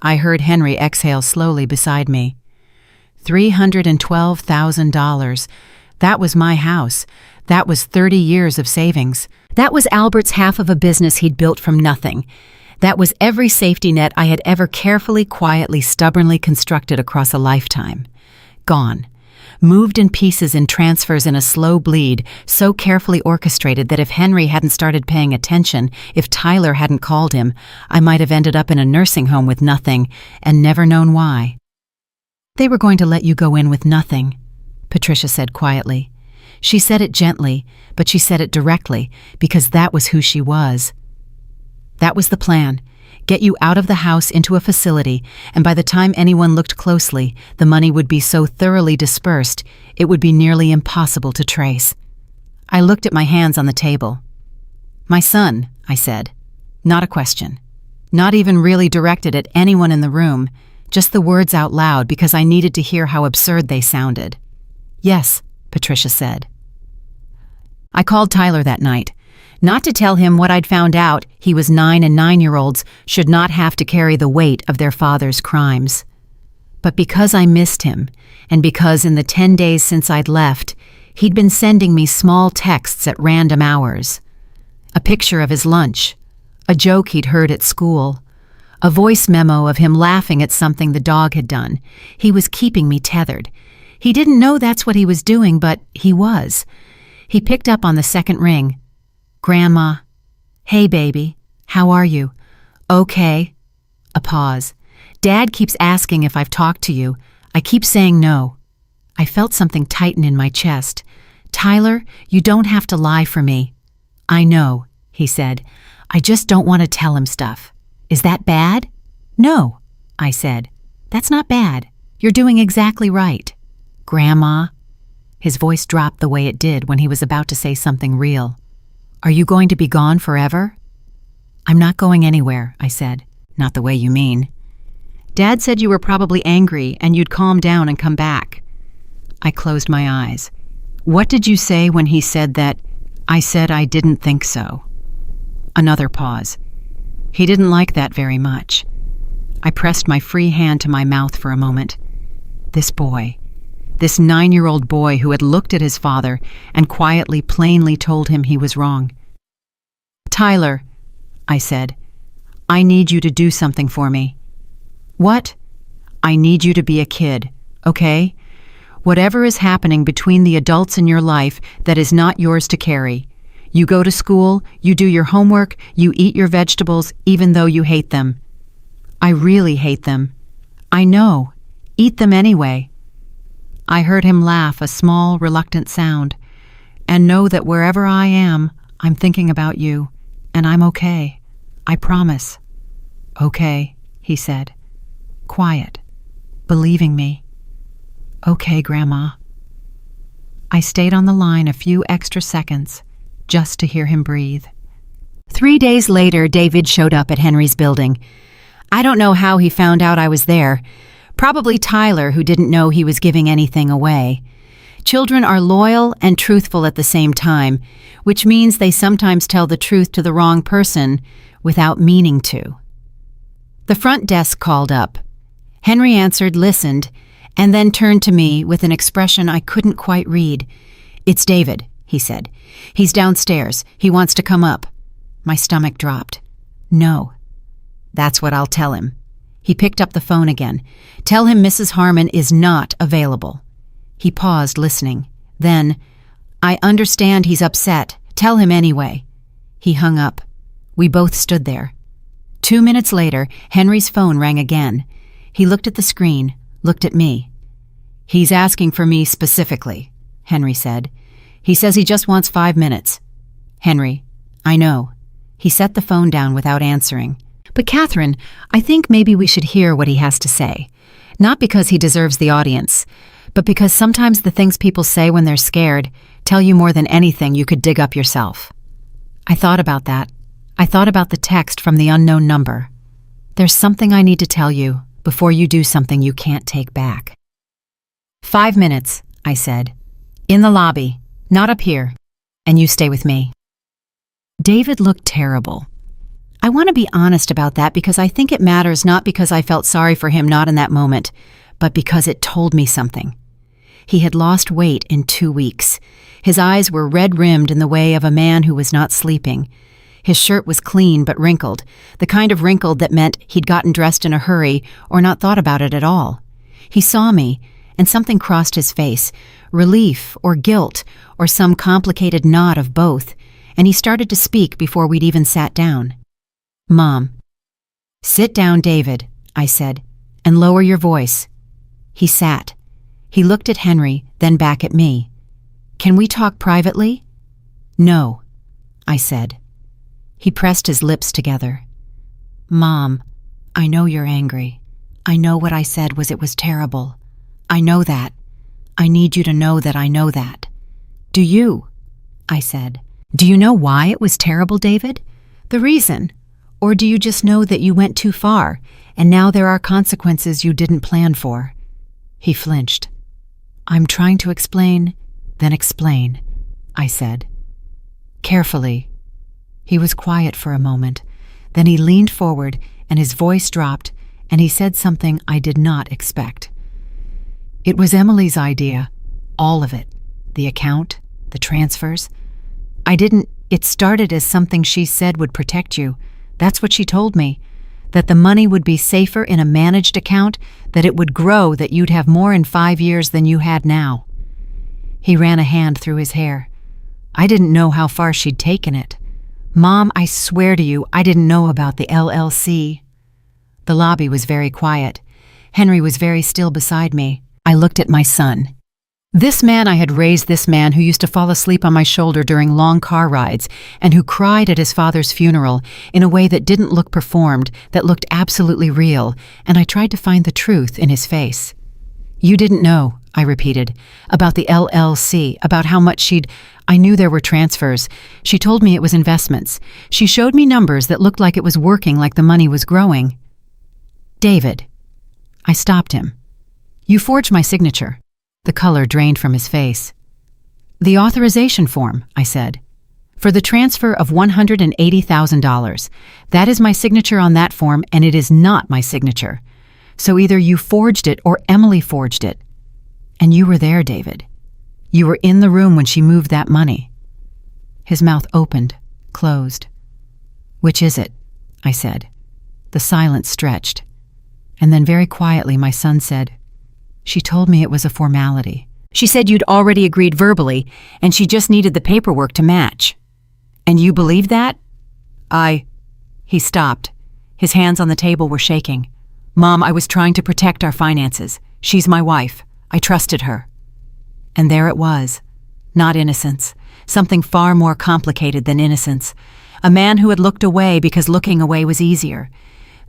I heard Henry exhale slowly beside me. $312,000. That was my house. That was 30 years of savings. That was Albert's half of a business he'd built from nothing. That was every safety net I had ever carefully, quietly, stubbornly constructed across a lifetime. Gone. Moved in pieces in transfers in a slow bleed, so carefully orchestrated that if Henry hadn't started paying attention, if Tyler hadn't called him, I might have ended up in a nursing home with nothing and never known why. "They were going to let you go in with nothing," Patricia said quietly. She said it gently, but she said it directly, because that was who she was. That was the plan. Get you out of the house into a facility, and by the time anyone looked closely, the money would be so thoroughly dispersed, it would be nearly impossible to trace. I looked at my hands on the table. "My son," I said. Not a question. Not even really directed at anyone in the room, just the words out loud because I needed to hear how absurd they sounded. "Yes," Patricia said. I called Tyler that night. Not to tell him what I'd found out, he was 9 and 9-year-olds should not have to carry the weight of their father's crimes. But because I missed him, and because in the 10 days since I'd left, he'd been sending me small texts at random hours. A picture of his lunch, a joke he'd heard at school, a voice memo of him laughing at something the dog had done. He was keeping me tethered. He didn't know that's what he was doing, but he was. He picked up on the second ring. "Grandma." "Hey, baby. How are you?" "Okay." A pause. "Dad keeps asking if I've talked to you. I keep saying no." I felt something tighten in my chest. "Tyler, you don't have to lie for me." "I know," he said. "I just don't want to tell him stuff." "Is that bad?" "No," I said. "That's not bad. You're doing exactly right." "Grandma." His voice dropped the way it did when he was about to say something real. "Are you going to be gone forever?" "I'm not going anywhere," I said. "Not the way you mean." "Dad said you were probably angry and you'd calm down and come back." I closed my eyes. "What did you say when he said that?" "I said I didn't think so." Another pause. He didn't like that very much. I pressed my free hand to my mouth for a moment. This boy, this 9-year-old boy who had looked at his father and quietly, plainly told him he was wrong. "Tyler," I said, "I need you to do something for me." "What?" "I need you to be a kid, okay? Whatever is happening between the adults in your life that is not yours to carry. You go to school, you do your homework, you eat your vegetables, even though you hate them." "I really hate them." "I know. Eat them anyway." I heard him laugh, a small, reluctant sound. "And know that wherever I am, I'm thinking about you, and I'm okay. I promise." "Okay," he said. Quiet. Believing me. "Okay, Grandma." I stayed on the line a few extra seconds, just to hear him breathe. 3 days later, David showed up at Henry's building. I don't know how he found out I was there. Probably Tyler, who didn't know he was giving anything away. Children are loyal and truthful at the same time, which means they sometimes tell the truth to the wrong person without meaning to. The front desk called up. Henry answered, listened, and then turned to me with an expression I couldn't quite read. "It's David," he said. "He's downstairs. He wants to come up." My stomach dropped. "No." "That's what I'll tell him." He picked up the phone again. "Tell him Mrs. Harmon is not available." He paused, listening. Then, "I understand he's upset. Tell him anyway." He hung up. We both stood there. 2 minutes later, Henry's phone rang again. He looked at the screen, looked at me. "He's asking for me specifically," Henry said. "He says he just wants 5 minutes." "Henry, I know." He set the phone down without answering. "But Catherine, I think maybe we should hear what he has to say. Not because he deserves the audience, but because sometimes the things people say when they're scared tell you more than anything you could dig up yourself." I thought about that. I thought about the text from the unknown number. "There's something I need to tell you before you do something you can't take back." 5 minutes, I said. "In the lobby, not up here. And you stay with me." David looked terrible. I want to be honest about that because I think it matters, not because I felt sorry for him not in that moment, but because it told me something. He had lost weight in 2 weeks. His eyes were red-rimmed in the way of a man who was not sleeping. His shirt was clean but wrinkled, the kind of wrinkled that meant he'd gotten dressed in a hurry or not thought about it at all. He saw me, and something crossed his face, relief or guilt or some complicated knot of both, and he started to speak before we'd even sat down. "Mom." "Sit down, David," I said, "and lower your voice." He sat. He looked at Henry, then back at me. "Can we talk privately?" "No," I said. He pressed his lips together. "Mom, I know you're angry. I know what I said it was terrible. I know that. I need you to know that I know that." "Do you?" I said. "Do you know why it was terrible, David? The reason? Or do you just know that you went too far, and now there are consequences you didn't plan for?" He flinched. "I'm trying to explain, then explain," I said. Carefully. He was quiet for a moment. Then he leaned forward, and his voice dropped, and he said something I did not expect. "It was Emily's idea. All of it. The account, the transfers. It started as something she said would protect you. That's what she told me. That the money would be safer in a managed account, that it would grow, that you'd have more in 5 years than you had now." He ran a hand through his hair. "I didn't know how far she'd taken it. Mom, I swear to you, I didn't know about the LLC." The lobby was very quiet. Henry was very still beside me. I looked at my son. This man I had raised, this man who used to fall asleep on my shoulder during long car rides and who cried at his father's funeral in a way that didn't look performed, that looked absolutely real, and I tried to find the truth in his face. "You didn't know," I repeated, "about the LLC, about how much I knew there were transfers. She told me it was investments. She showed me numbers that looked like it was working, like the money was growing." "David." I stopped him. "You forged my signature." The color drained from his face. "The authorization form," I said. For the transfer of $180,000. That is my signature on that form, and it is not my signature. So either you forged it or Emily forged it. And you were there, David. You were in the room when she moved that money." His mouth opened, closed. "Which is it?" I said. The silence stretched. And then very quietly my son said, "She told me it was a formality. She said you'd already agreed verbally, and she just needed the paperwork to match." "And you believe that?" He stopped. His hands on the table were shaking. "Mom, I was trying to protect our finances. She's my wife. I trusted her." And there it was. Not innocence. Something far more complicated than innocence. A man who had looked away because looking away was easier.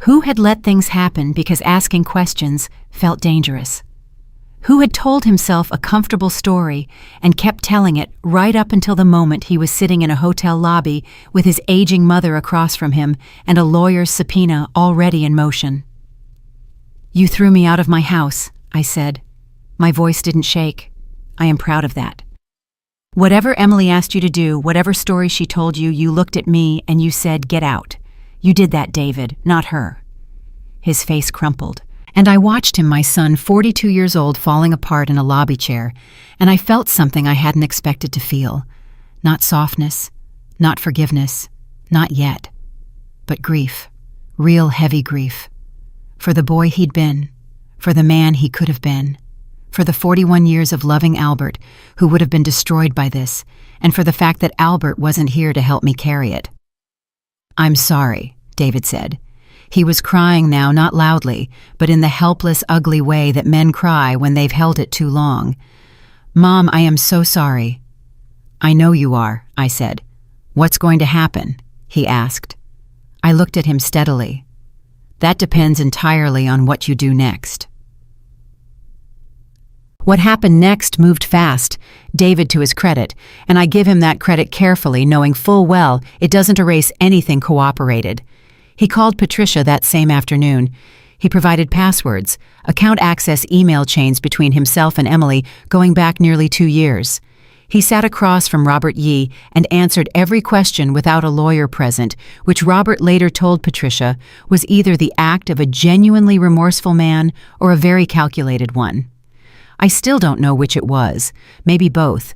Who had let things happen because asking questions felt dangerous. Who had told himself a comfortable story and kept telling it right up until the moment he was sitting in a hotel lobby with his aging mother across from him and a lawyer's subpoena already in motion. "You threw me out of my house," I said. My voice didn't shake. I am proud of that. "Whatever Emily asked you to do, whatever story she told you, you looked at me and you said, 'Get out.' You did that, David, not her." His face crumpled. And I watched him, my son, 42 years old, falling apart in a lobby chair, and I felt something I hadn't expected to feel. Not softness, not forgiveness, not yet, but grief, real heavy grief. For the boy he'd been, for the man he could have been, for the 41 years of loving Albert, who would have been destroyed by this, and for the fact that Albert wasn't here to help me carry it. "I'm sorry," David said. He was crying now, not loudly, but in the helpless, ugly way that men cry when they've held it too long. "Mom, I am so sorry." "I know you are," I said. "What's going to happen?" he asked. I looked at him steadily. "That depends entirely on what you do next." What happened next moved fast, David to his credit, and I give him that credit carefully, knowing full well it doesn't erase anything cooperated. He called Patricia that same afternoon. He provided passwords, account access email chains between himself and Emily going back nearly 2 years. He sat across from Robert Yee and answered every question without a lawyer present, which Robert later told Patricia was either the act of a genuinely remorseful man or a very calculated one. I still don't know which it was, maybe both,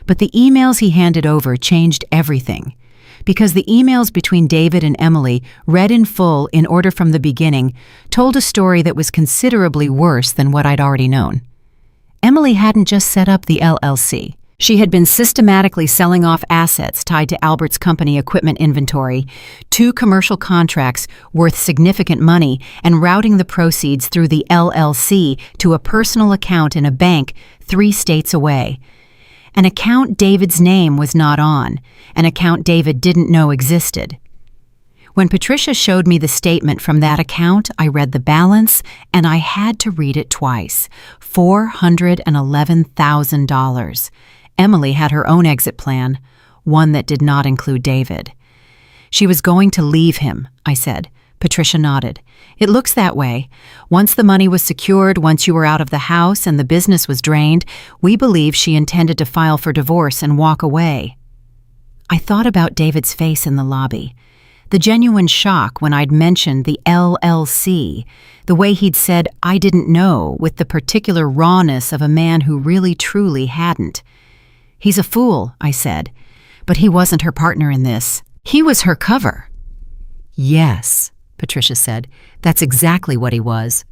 but the emails he handed over changed everything. Because the emails between David and Emily, read in full in order from the beginning, told a story that was considerably worse than what I'd already known. Emily hadn't just set up the LLC. She had been systematically selling off assets tied to Albert's company equipment inventory, 2 commercial contracts worth significant money, and routing the proceeds through the LLC to a personal account in a bank 3 states away. An account David's name was not on, an account David didn't know existed. When Patricia showed me the statement from that account, I read the balance, and I had to read it twice. $411,000. Emily had her own exit plan, one that did not include David. She was going to leave him, I said. Patricia nodded. It looks that way. Once the money was secured, once you were out of the house and the business was drained, we believe she intended to file for divorce and walk away. I thought about David's face in the lobby. The genuine shock when I'd mentioned the LLC, the way he'd said, "I didn't know," with the particular rawness of a man who really truly hadn't. "He's a fool," I said, "but he wasn't her partner in this. He was her cover." "Yes," Patricia said. "That's exactly what he was."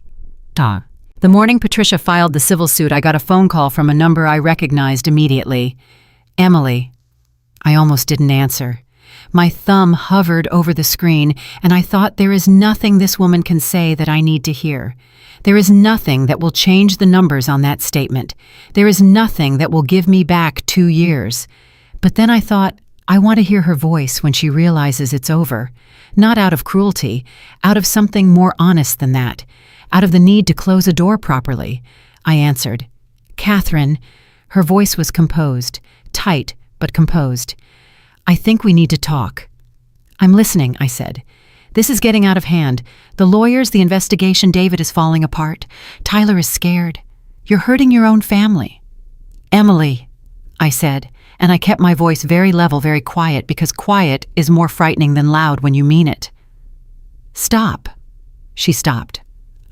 The morning Patricia filed the civil suit, I got a phone call from a number I recognized immediately. "Emily." I almost didn't answer. My thumb hovered over the screen, and I thought, there is nothing this woman can say that I need to hear. There is nothing that will change the numbers on that statement. There is nothing that will give me back 2 years. But then I thought, I want to hear her voice when she realizes it's over. Not out of cruelty, out of something more honest than that, out of the need to close a door properly. I answered, "Catherine." Her voice was composed, tight but composed. "I think we need to talk." "I'm listening," I said. "This is getting out of hand. The lawyers, the investigation, David is falling apart. Tyler is scared. You're hurting your own family." "Emily," I said, and I kept my voice very level, very quiet, because quiet is more frightening than loud when you mean it. Stop. She stopped.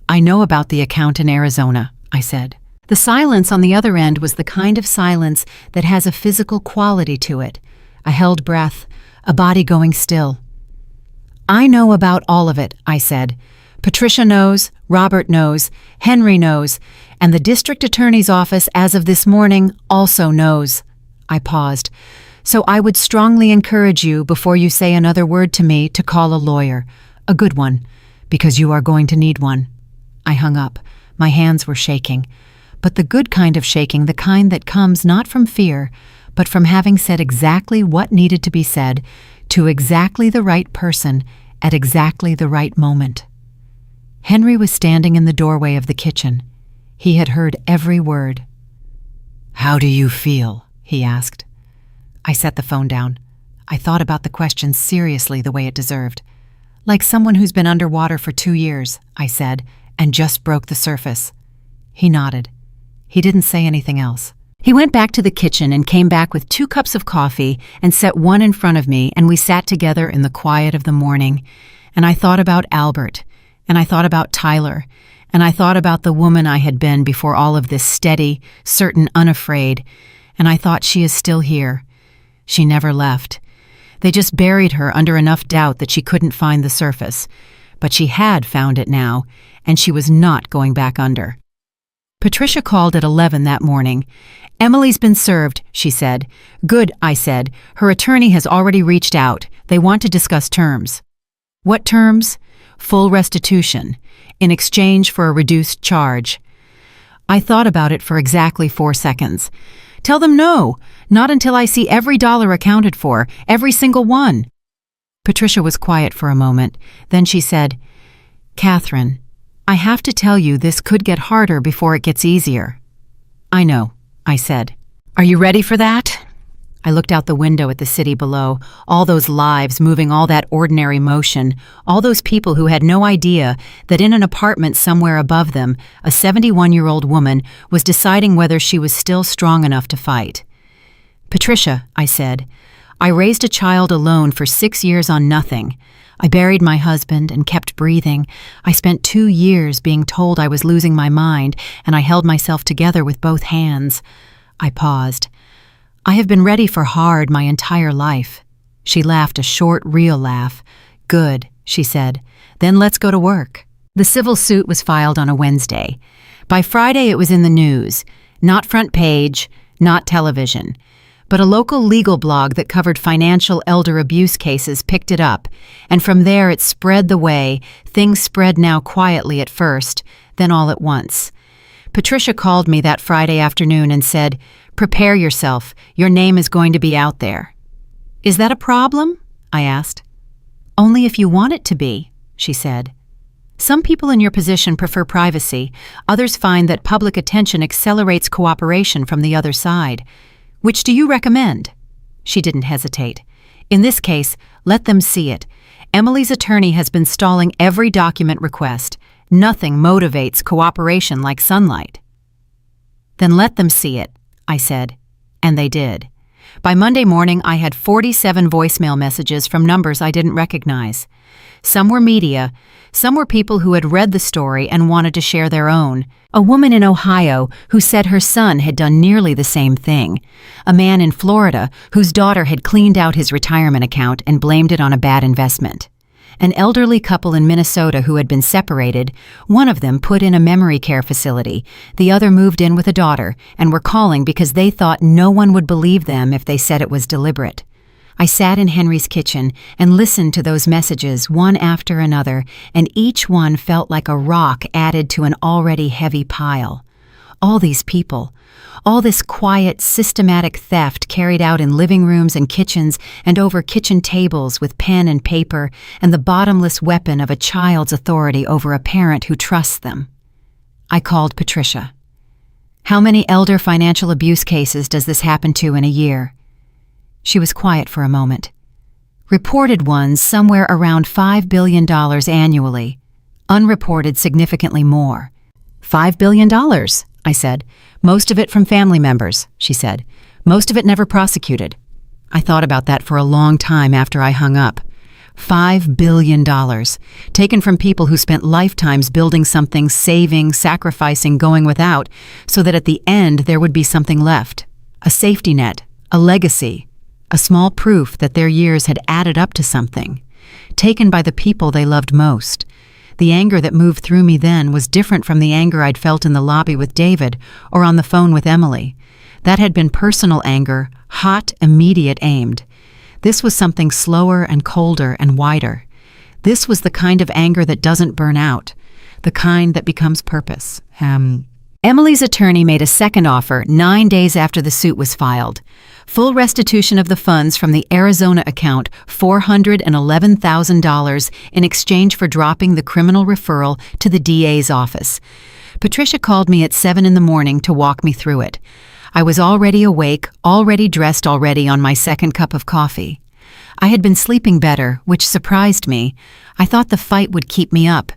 I know about the account in Arizona, I said. The silence on the other end was the kind of silence that has a physical quality to it, a held breath, a body going still. I know about all of it, I said. Patricia knows, Robert knows, Henry knows, and the district attorney's office as of this morning also knows. I paused. So I would strongly encourage you, before you say another word to me, to call a lawyer, a good one, because you are going to need one. I hung up. My hands were shaking. But the good kind of shaking, the kind that comes not from fear, but from having said exactly what needed to be said, to exactly the right person, at exactly the right moment. Henry was standing in the doorway of the kitchen. He had heard every word. "How do you feel?" he asked. I set the phone down. I thought about the question seriously, the way it deserved. Like someone who's been underwater for 2 years, I said, and just broke the surface. He nodded. He didn't say anything else. He went back to the kitchen and came back with 2 cups of coffee and set one in front of me, and we sat together in the quiet of the morning. And I thought about Albert, and I thought about Tyler, and I thought about the woman I had been before all of this, steady, certain, unafraid, and I thought, she is still here. She never left. They just buried her under enough doubt that she couldn't find the surface. But she had found it now, and she was not going back under. Patricia called at 11 that morning. "Emily's been served," she said. "Good," I said. "Her attorney has already reached out. They want to discuss terms." "What terms?" "Full restitution, in exchange for a reduced charge." I thought about it for exactly 4 seconds. "Tell them no, not until I see every dollar accounted for, every single one." Patricia was quiet for a moment. Then she said, "Catherine, I have to tell you, this could get harder before it gets easier." "I know," I said. "Are you ready for that?" I looked out the window at the city below, all those lives moving, all that ordinary motion, all those people who had no idea that in an apartment somewhere above them, a 71-year-old woman was deciding whether she was still strong enough to fight. "Patricia," I said, "I raised a child alone for 6 years on nothing. I buried my husband and kept breathing. I spent 2 years being told I was losing my mind, and I held myself together with both hands." I paused. "I have been ready for hard my entire life." She laughed, a short, real laugh. "Good," she said. "Then let's go to work." The civil suit was filed on a Wednesday. By Friday it was in the news. Not front page, not television. But a local legal blog that covered financial elder abuse cases picked it up, and from there it spread the way. Things spread now quietly at first, then all at once. Patricia called me that Friday afternoon and said, "Prepare yourself, your name is going to be out there." "Is that a problem?" I asked. "Only if you want it to be," she said. "Some people in your position prefer privacy. Others find that public attention accelerates cooperation from the other side. Which do you recommend?" She didn't hesitate. "In this case, let them see it. Emily's attorney has been stalling every document request. Nothing motivates cooperation like sunlight." "Then let them see it," I said. And they did. By Monday morning, I had 47 voicemail messages from numbers I didn't recognize. Some were media, some were people who had read the story and wanted to share their own. A woman in Ohio who said her son had done nearly the same thing. A man in Florida whose daughter had cleaned out his retirement account and blamed it on a bad investment. An elderly couple in Minnesota who had been separated, one of them put in a memory care facility, the other moved in with a daughter, and were calling because they thought no one would believe them if they said it was deliberate. I sat in Henry's kitchen and listened to those messages one after another, and each one felt like a rock added to an already heavy pile. All these people, all this quiet, systematic theft carried out in living rooms and kitchens and over kitchen tables with pen and paper, and the bottomless weapon of a child's authority over a parent who trusts them. I called Patricia. "How many elder financial abuse cases does this happen to in a year?" She was quiet for a moment. "Reported ones somewhere around $5 billion annually. Unreported significantly more." $5 billion, I said. "Most of it from family members," she said. Most of it never prosecuted. I thought about that for a long time after I hung up. $5 billion, taken from people who spent lifetimes building something, saving, sacrificing, going without, so that at the end there would be something left. A safety net, a legacy, a small proof that their years had added up to something. Taken by the people they loved most. The anger that moved through me then was different from the anger I'd felt in the lobby with David or on the phone with Emily. That had been personal anger, hot, immediate, aimed. This was something slower and colder and wider. This was the kind of anger that doesn't burn out, the kind that becomes purpose. Emily's attorney made a second offer 9 days after the suit was filed. Full restitution of the funds from the Arizona account, $411,000, in exchange for dropping the criminal referral to the DA's office. Patricia called me at 7 in the morning to walk me through it. I was already awake, already dressed already on my second cup of coffee. I had been sleeping better, which surprised me. I thought the fight would keep me up.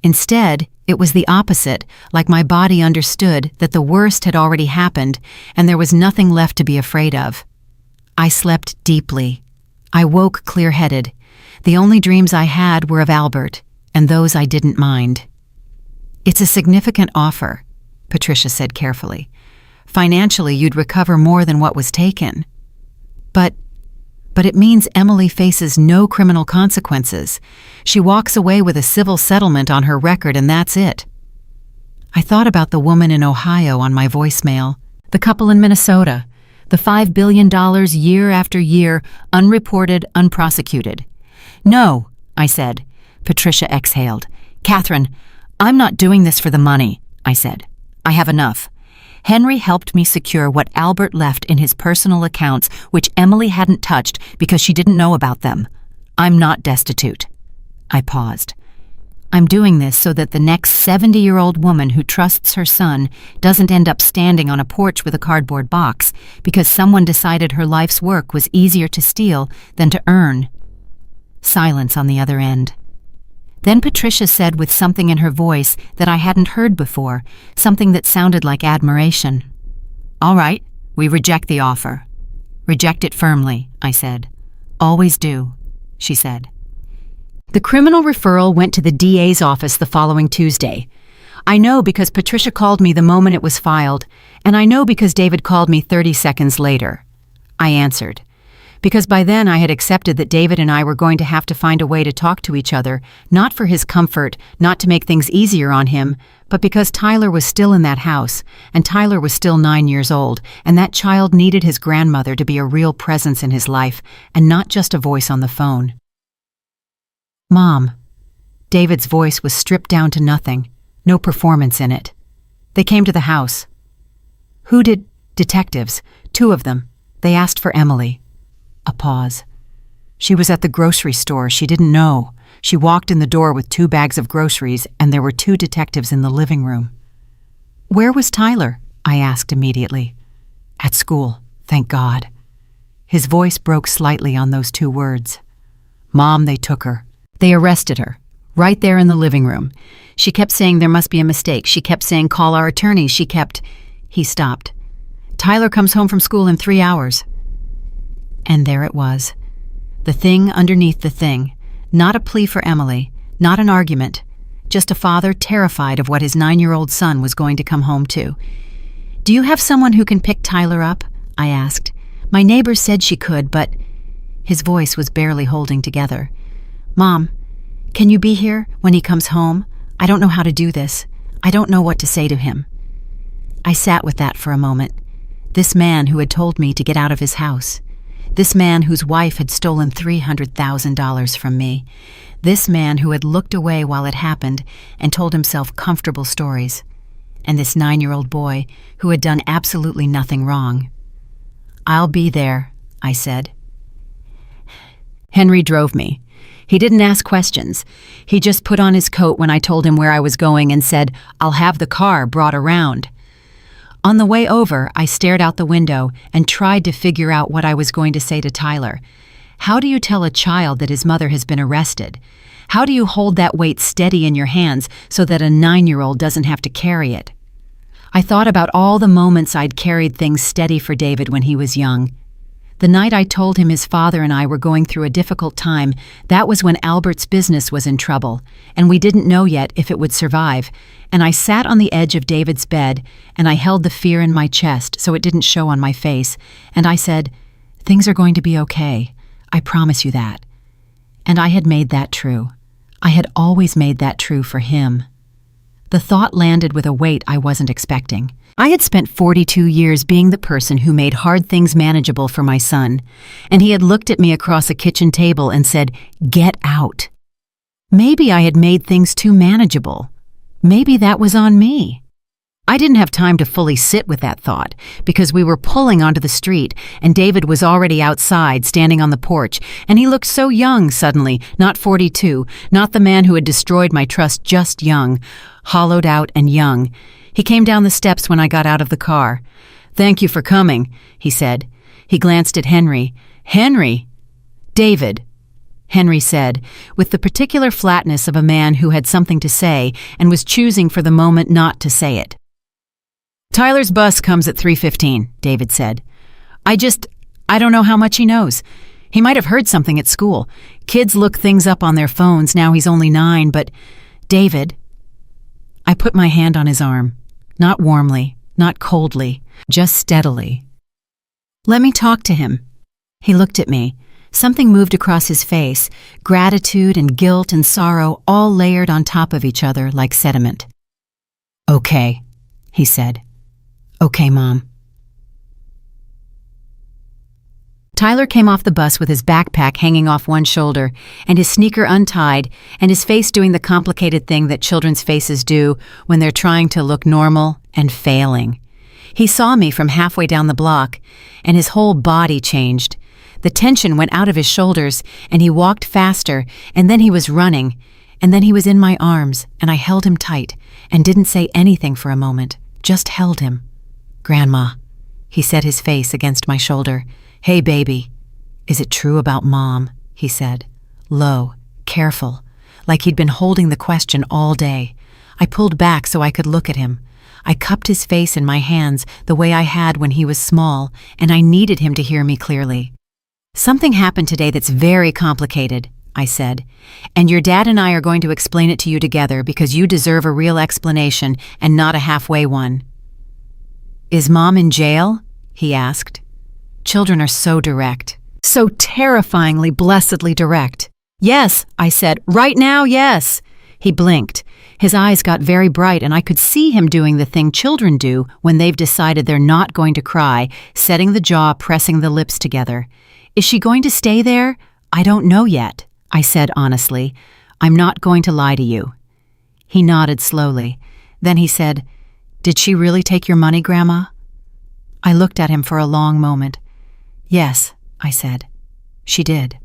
Instead, it was the opposite, like my body understood that the worst had already happened and there was nothing left to be afraid of. I slept deeply. I woke clear-headed. The only dreams I had were of Albert, and those I didn't mind. "It's a significant offer," Patricia said carefully. "Financially, you'd recover more than what was taken. But it means Emily faces no criminal consequences. She walks away with a civil settlement on her record, and that's it." I thought about the woman in Ohio on my voicemail, the couple in Minnesota, the $5 billion year after year, unreported, unprosecuted. "No," I said. Patricia exhaled. "Catherine, I'm not doing this for the money," I said. "I have enough. Henry helped me secure what Albert left in his personal accounts, which Emily hadn't touched because she didn't know about them. I'm not destitute." I paused. "I'm doing this so that the next 70-year-old woman who trusts her son doesn't end up standing on a porch with a cardboard box because someone decided her life's work was easier to steal than to earn." Silence on the other end. Then Patricia said with something in her voice that I hadn't heard before, something that sounded like admiration. "All right, we reject the offer." "Reject it firmly," I said. "Always do," she said. The criminal referral went to the DA's office the following Tuesday. I know because Patricia called me the moment it was filed, and I know because David called me 30 seconds later. I answered. Because by then I had accepted that David and I were going to have to find a way to talk to each other, not for his comfort, not to make things easier on him, but because Tyler was still in that house, and Tyler was still 9 years old, and that child needed his grandmother to be a real presence in his life, and not just a voice on the phone. "Mom." David's voice was stripped down to nothing, no performance in it. "They came to the house." "Who did?" "Detectives. 2 of them. They asked for Emily." A pause. "She was at the grocery store. She didn't know. She walked in the door with 2 bags of groceries, and there were 2 detectives in the living room." "Where was Tyler?" I asked immediately. "At school, thank God." His voice broke slightly on those 2 words. "Mom, they took her. They arrested her. Right there in the living room. She kept saying there must be a mistake. She kept saying call our attorney. She kept..." He stopped. "Tyler comes home from school in 3 hours." And there it was. The thing underneath the thing. Not a plea for Emily, not an argument. Just a father terrified of what his 9-year-old son was going to come home to. "Do you have someone who can pick Tyler up?" I asked. "My neighbor said she could, but..." His voice was barely holding together. "Mom, can you be here when he comes home? I don't know how to do this. I don't know what to say to him." I sat with that for a moment. This man who had told me to get out of his house. This man whose wife had stolen $300,000 from me. This man who had looked away while it happened and told himself comfortable stories. And this 9-year-old boy who had done absolutely nothing wrong. "I'll be there," I said. Henry drove me. He didn't ask questions. He just put on his coat when I told him where I was going and said, "I'll have the car brought around." On the way over, I stared out the window and tried to figure out what I was going to say to Tyler. How do you tell a child that his mother has been arrested? How do you hold that weight steady in your hands so that a 9-year-old doesn't have to carry it? I thought about all the moments I'd carried things steady for David when he was young. The night I told him his father and I were going through a difficult time, that was when Albert's business was in trouble, and we didn't know yet if it would survive. And I sat on the edge of David's bed, and I held the fear in my chest so it didn't show on my face, and I said, "Things are going to be okay. I promise you that." And I had made that true. I had always made that true for him. The thought landed with a weight I wasn't expecting. I had spent 42 years being the person who made hard things manageable for my son, and he had looked at me across a kitchen table and said, "Get out." Maybe I had made things too manageable. Maybe that was on me. I didn't have time to fully sit with that thought because we were pulling onto the street and David was already outside standing on the porch, and he looked so young suddenly, not 42, not the man who had destroyed my trust, just young, hollowed out and young. He came down the steps when I got out of the car. "Thank you for coming," he said. He glanced at Henry. "Henry?" "David," Henry said, with the particular flatness of a man who had something to say and was choosing for the moment not to say it. "Tyler's bus comes at 3:15, David said. I don't know how much he knows. He might have heard something at school. Kids look things up on their phones now he's only 9, but David..." I put my hand on his arm, not warmly, not coldly, just steadily. "Let me talk to him." He looked at me. Something moved across his face, gratitude and guilt and sorrow all layered on top of each other like sediment. "Okay," he said. "Okay, Mom." Tyler came off the bus with his backpack hanging off one shoulder and his sneaker untied and his face doing the complicated thing that children's faces do when they're trying to look normal and failing. He saw me from halfway down the block, and his whole body changed. The tension went out of his shoulders, and he walked faster, and then he was running, and then he was in my arms, and I held him tight and didn't say anything for a moment, just held him. "Grandma," he set his face against my shoulder. "Hey, baby." "Is it true about Mom?" he said, low, careful, like he'd been holding the question all day. I pulled back so I could look at him. I cupped his face in my hands the way I had when he was small, and I needed him to hear me clearly. "Something happened today that's very complicated," I said, "and your dad and I are going to explain it to you together because you deserve a real explanation and not a halfway one." "Is Mom in jail?" he asked. Children are so direct, so terrifyingly, blessedly direct. "Yes," I said, "right now, yes." He blinked. His eyes got very bright, and I could see him doing the thing children do when they've decided they're not going to cry, setting the jaw, pressing the lips together. "Is she going to stay there?" "I don't know yet," I said honestly. "I'm not going to lie to you." He nodded slowly. Then he said, "Did she really take your money, Grandma?" I looked at him for a long moment. "Yes," I said. "She did."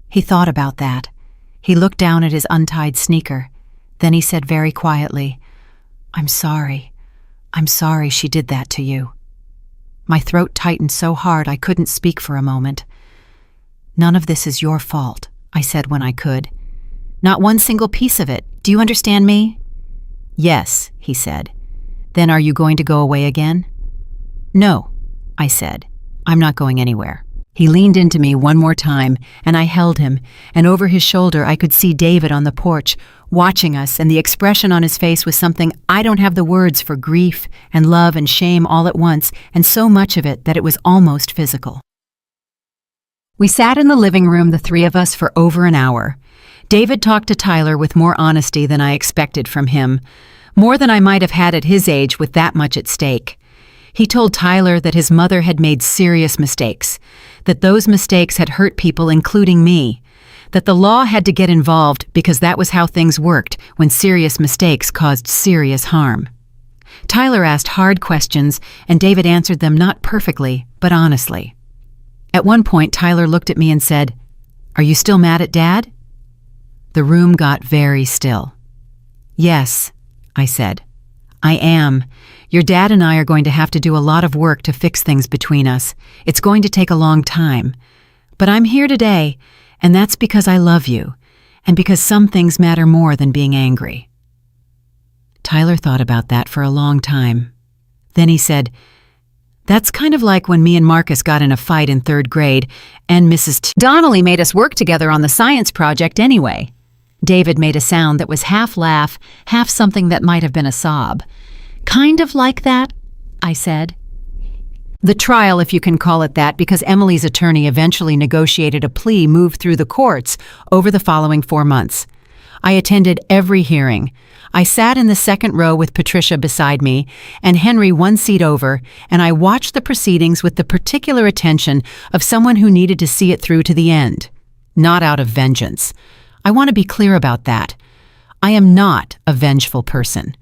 He thought about that. He looked down at his untied sneaker. Then he said very quietly, "I'm sorry. I'm sorry she did that to you." My throat tightened so hard I couldn't speak for a moment. "None of this is your fault," I said when I could. "Not one single piece of it. Do you understand me?" "Yes," he said. "Then are you going to go away again?" "No," I said. "I'm not going anywhere." He leaned into me one more time, and I held him, and over his shoulder I could see David on the porch, watching us, and the expression on his face was something I don't have the words for, grief and love and shame all at once, and so much of it that it was almost physical. We sat in the living room, the three of us, for over an hour. David talked to Tyler with more honesty than I expected from him, more than I might have had at his age with that much at stake. He told Tyler that his mother had made serious mistakes, that those mistakes had hurt people, including me, that the law had to get involved because that was how things worked when serious mistakes caused serious harm. Tyler asked hard questions, and David answered them not perfectly, but honestly. At one point, Tyler looked at me and said, "Are you still mad at Dad?" The room got very still. "Yes," I said. "I am. Your dad and I are going to have to do a lot of work to fix things between us. It's going to take a long time. But I'm here today, and that's because I love you, and because some things matter more than being angry." Tyler thought about that for a long time. Then he said, "That's kind of like when me and Marcus got in a fight in 3rd grade, and Mrs. Donnelly made us work together on the science project anyway." David made a sound that was half laugh, half something that might have been a sob. "Kind of like that?" I said. The trial, if you can call it that, because Emily's attorney eventually negotiated a plea, moved through the courts over the following 4 months. I attended every hearing. I sat in the 2nd row with Patricia beside me and Henry 1 seat over, and I watched the proceedings with the particular attention of someone who needed to see it through to the end. Not out of vengeance. I want to be clear about that. I am not a vengeful person.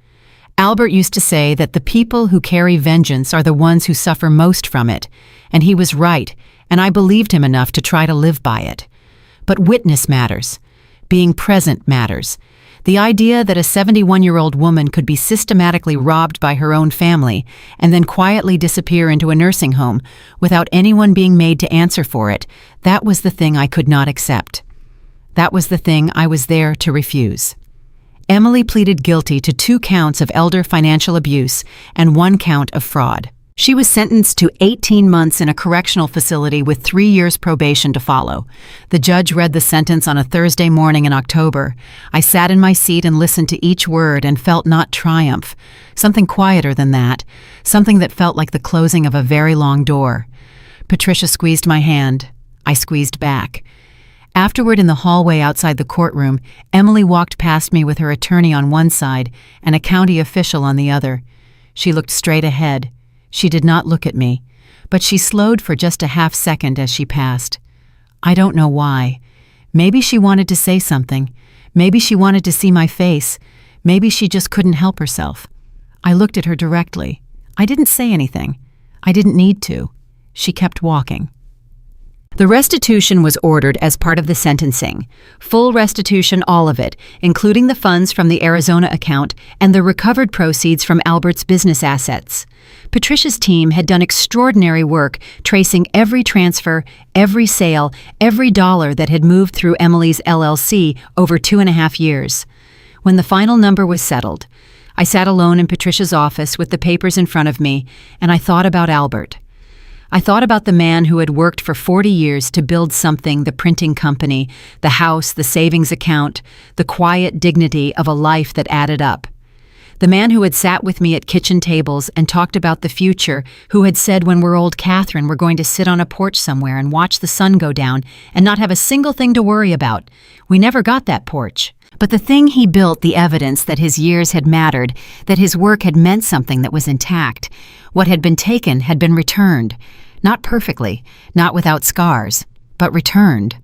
Albert used to say that the people who carry vengeance are the ones who suffer most from it, and he was right, and I believed him enough to try to live by it. But witness matters. Being present matters. The idea that a 71-year-old woman could be systematically robbed by her own family and then quietly disappear into a nursing home without anyone being made to answer for it, that was the thing I could not accept. That was the thing I was there to refuse. Emily pleaded guilty to 2 counts of elder financial abuse and 1 count of fraud. She was sentenced to 18 months in a correctional facility with 3 years probation to follow. The judge read the sentence on a Thursday morning in October. I sat in my seat and listened to each word and felt not triumph, something quieter than that, something that felt like the closing of a very long door. Patricia squeezed my hand. I squeezed back. Afterward, in the hallway outside the courtroom, Emily walked past me with her attorney on one side and a county official on the other. She looked straight ahead. She did not look at me, but she slowed for just a half second as she passed. I don't know why. Maybe she wanted to say something. Maybe she wanted to see my face. Maybe she just couldn't help herself. I looked at her directly. I didn't say anything. I didn't need to. She kept walking. The restitution was ordered as part of the sentencing. Full restitution, all of it, including the funds from the Arizona account and the recovered proceeds from Albert's business assets. Patricia's team had done extraordinary work tracing every transfer, every sale, every dollar that had moved through Emily's LLC over 2.5 years. When the final number was settled, I sat alone in Patricia's office with the papers in front of me, and I thought about Albert. I thought about the man who had worked for 40 years to build something, the printing company, the house, the savings account, the quiet dignity of a life that added up. The man who had sat with me at kitchen tables and talked about the future, who had said when we're old, Catherine, we're going to sit on a porch somewhere and watch the sun go down and not have a single thing to worry about. We never got that porch. But the thing he built, the evidence that his years had mattered, that his work had meant something that was intact. What had been taken had been returned. Not perfectly, not without scars, but returned.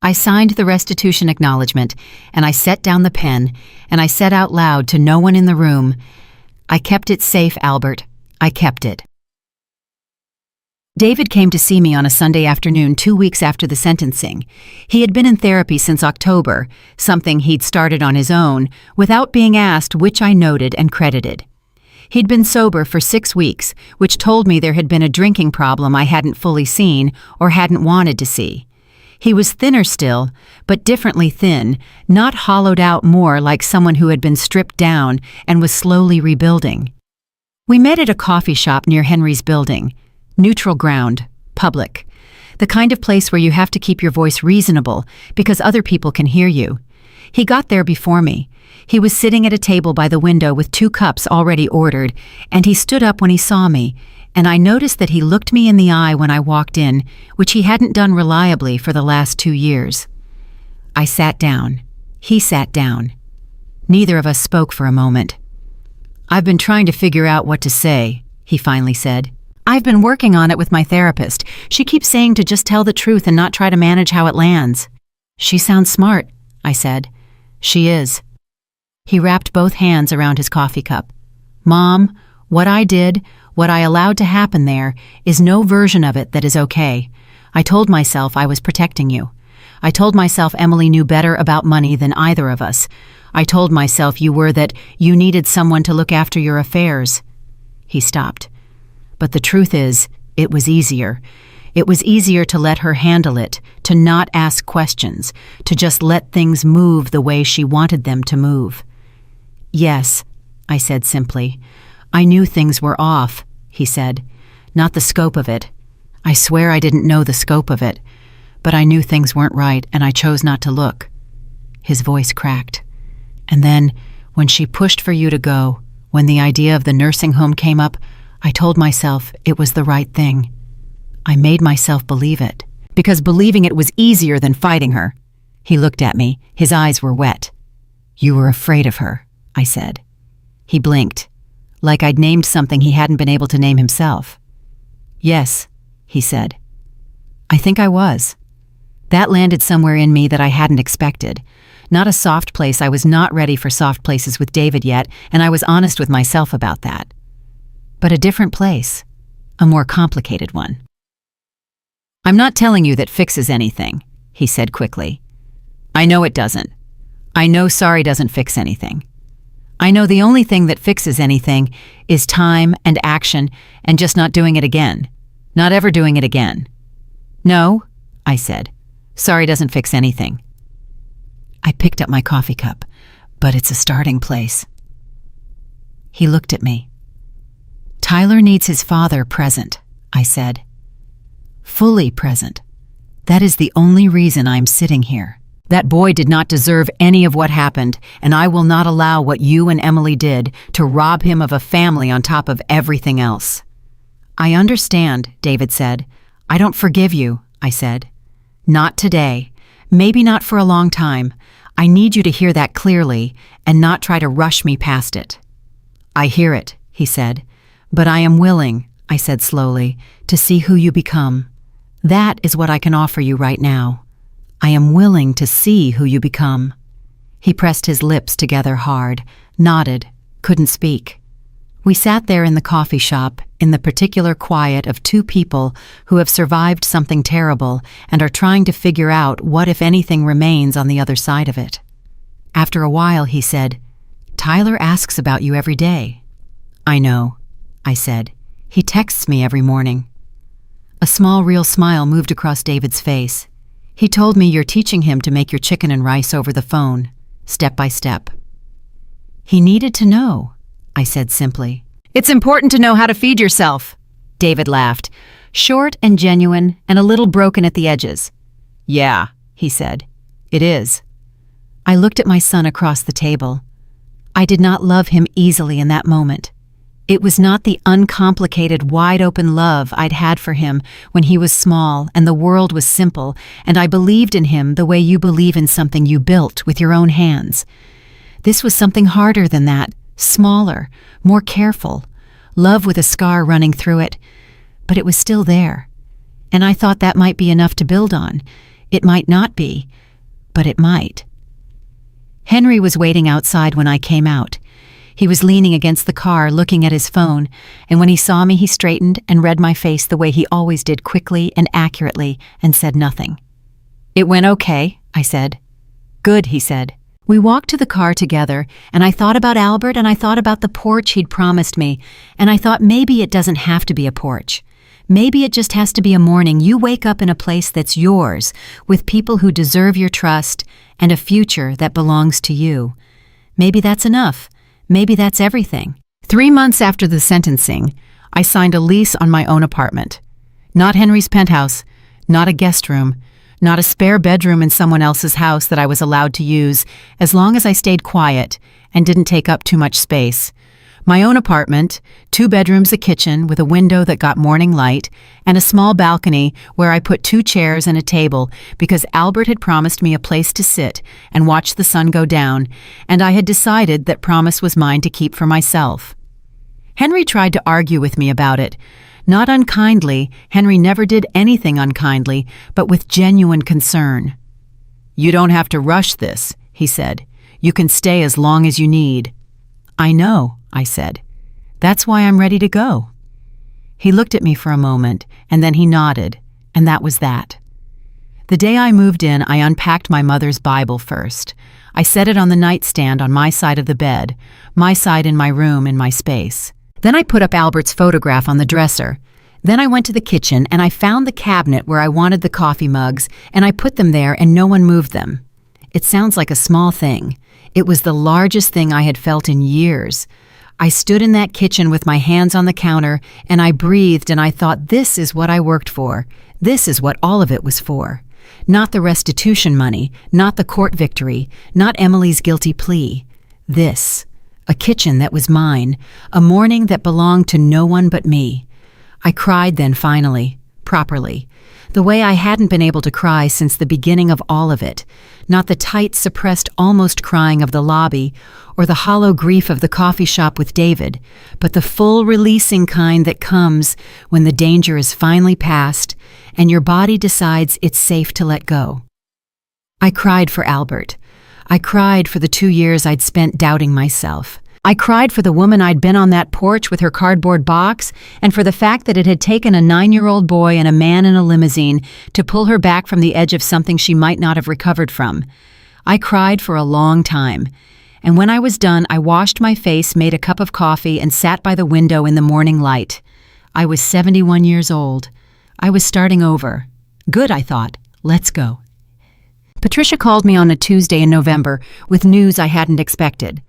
I signed the restitution acknowledgement, and I set down the pen, and I said out loud to no one in the room, "I kept it safe, Albert. I kept it." David came to see me on a Sunday afternoon 2 weeks after the sentencing. He had been in therapy since October, something he'd started on his own, without being asked, which I noted and credited. He'd been sober for 6 weeks, which told me there had been a drinking problem I hadn't fully seen or hadn't wanted to see. He was thinner still, but differently thin, not hollowed out more like someone who had been stripped down and was slowly rebuilding. We met at a coffee shop near Henry's building. Neutral ground, public. The kind of place where you have to keep your voice reasonable because other people can hear you. He got there before me. He was sitting at a table by the window with 2 cups already ordered, and he stood up when he saw me, and I noticed that he looked me in the eye when I walked in, which he hadn't done reliably for the last 2 years. I sat down. He sat down. Neither of us spoke for a moment. "I've been trying to figure out what to say," he finally said. "I've been working on it with my therapist. She keeps saying to just tell the truth and not try to manage how it lands." "She sounds smart," I said. "She is." He wrapped both hands around his coffee cup. "Mom, what I did, what I allowed to happen there, is no version of it that is okay. I told myself I was protecting you. I told myself Emily knew better about money than either of us. I told myself you needed someone to look after your affairs." He stopped. "But the truth is, it was easier. It was easier to let her handle it, to not ask questions, to just let things move the way she wanted them to move." "Yes," I said simply. I knew things were off, he said. Not the scope of it. I swear I didn't know the scope of it, but I knew things weren't right and I chose not to look. His voice cracked. And then, when she pushed for you to go, when the idea of the nursing home came up, I told myself it was the right thing. I made myself believe it, because believing it was easier than fighting her. He looked at me. His eyes were wet. You were afraid of her, I said. He blinked, like I'd named something he hadn't been able to name himself. Yes, he said. I think I was. That landed somewhere in me that I hadn't expected. Not a soft place. I was not ready for soft places with David yet, and I was honest with myself about that. But a different place. A more complicated one. I'm not telling you that fixes anything, he said quickly. I know it doesn't. I know sorry doesn't fix anything. I know the only thing that fixes anything is time and action and just not doing it again. Not ever doing it again. No, I said. Sorry doesn't fix anything. I picked up my coffee cup, but it's a starting place. He looked at me. Tyler needs his father present, I said. Fully present. That is the only reason I'm sitting here. That boy did not deserve any of what happened, and I will not allow what you and Emily did to rob him of a family on top of everything else. I understand, David said. I don't forgive you, I said. Not today. Maybe not for a long time. I need you to hear that clearly and not try to rush me past it. I hear it, he said. But I am willing, I said slowly, to see who you become. That is what I can offer you right now. I am willing to see who you become. He pressed his lips together hard, nodded, couldn't speak. We sat there in the coffee shop, in the particular quiet of two people who have survived something terrible and are trying to figure out what, if anything, remains on the other side of it. After a while, he said, Tyler asks about you every day. I know, I said. He texts me every morning. A small, real smile moved across David's face. He told me you're teaching him to make your chicken and rice over the phone, step by step. He needed to know, I said simply. It's important to know how to feed yourself, David laughed, short and genuine and a little broken at the edges. Yeah, he said. It is. I looked at my son across the table. I did not love him easily in that moment. It was not the uncomplicated, wide-open love I'd had for him when he was small and the world was simple, and I believed in him the way you believe in something you built with your own hands. This was something harder than that, smaller, more careful, love with a scar running through it, but it was still there. And I thought that might be enough to build on. It might not be, but it might. Henry was waiting outside when I came out. He was leaning against the car, looking at his phone, and when he saw me, he straightened and read my face the way he always did, quickly and accurately, and said nothing. It went okay, I said. Good, he said. We walked to the car together, and I thought about Albert, and I thought about the porch he'd promised me, and I thought maybe it doesn't have to be a porch. Maybe it just has to be a morning you wake up in a place that's yours, with people who deserve your trust, and a future that belongs to you. Maybe that's enough. Maybe that's everything. 3 months after the sentencing, I signed a lease on my own apartment. Not Henry's penthouse, not a guest room, not a spare bedroom in someone else's house that I was allowed to use as long as I stayed quiet and didn't take up too much space. My own apartment, 2 bedrooms, a kitchen with a window that got morning light, and a small balcony where I put 2 chairs and a table because Albert had promised me a place to sit and watch the sun go down, and I had decided that promise was mine to keep for myself. Henry tried to argue with me about it. Not unkindly, Henry never did anything unkindly, but with genuine concern. You don't have to rush this, he said. You can stay as long as you need. I know, I said. That's why I'm ready to go. He looked at me for a moment, and then he nodded, and that was that. The day I moved in, I unpacked my mother's Bible first. I set it on the nightstand on my side of the bed, my side in my room, in my space. Then I put up Albert's photograph on the dresser. Then I went to the kitchen, and I found the cabinet where I wanted the coffee mugs, and I put them there, and no one moved them. It sounds like a small thing. It was the largest thing I had felt in years. I stood in that kitchen with my hands on the counter, and I breathed, and I thought, this is what I worked for. This is what all of it was for. Not the restitution money, not the court victory, not Emily's guilty plea. This. A kitchen that was mine, a morning that belonged to no one but me. I cried then finally, properly, the way I hadn't been able to cry since the beginning of all of it, not the tight, suppressed, almost crying of the lobby or the hollow grief of the coffee shop with David, but the full releasing kind that comes when the danger is finally past and your body decides it's safe to let go. I cried for Albert. I cried for the 2 years I'd spent doubting myself. I cried for the woman I'd been on that porch with her cardboard box, and for the fact that it had taken a 9-year-old boy and a man in a limousine to pull her back from the edge of something she might not have recovered from. I cried for a long time, and when I was done, I washed my face, made a cup of coffee, and sat by the window in the morning light. I was 71 years old. I was starting over. Good, I thought. Let's go. Patricia called me on a Tuesday in November with news I hadn't expected.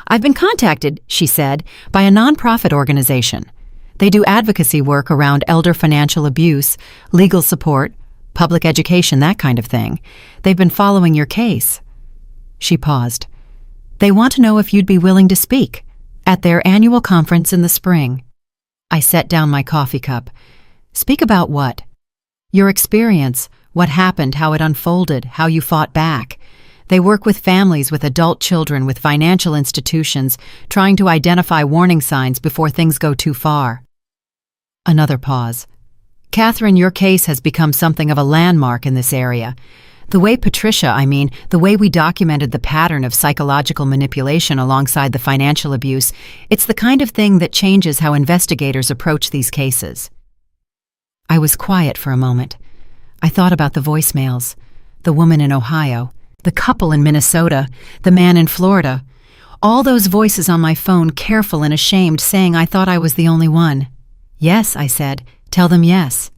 I've been contacted, she said, by a nonprofit organization. They do advocacy work around elder financial abuse, legal support, public education, that kind of thing. They've been following your case. She paused. They want to know if you'd be willing to speak at their annual conference in the spring. I set down my coffee cup. Speak about what? Your experience, what happened, how it unfolded, how you fought back. They work with families with adult children, with financial institutions, trying to identify warning signs before things go too far. Another pause. Catherine, your case has become something of a landmark in this area. The way the way we documented the pattern of psychological manipulation alongside the financial abuse, it's the kind of thing that changes how investigators approach these cases. I was quiet for a moment. I thought about the voicemails, the woman in Ohio, the couple in Minnesota, the man in Florida. All those voices on my phone, careful and ashamed, saying I thought I was the only one. Yes, I said. Tell them yes.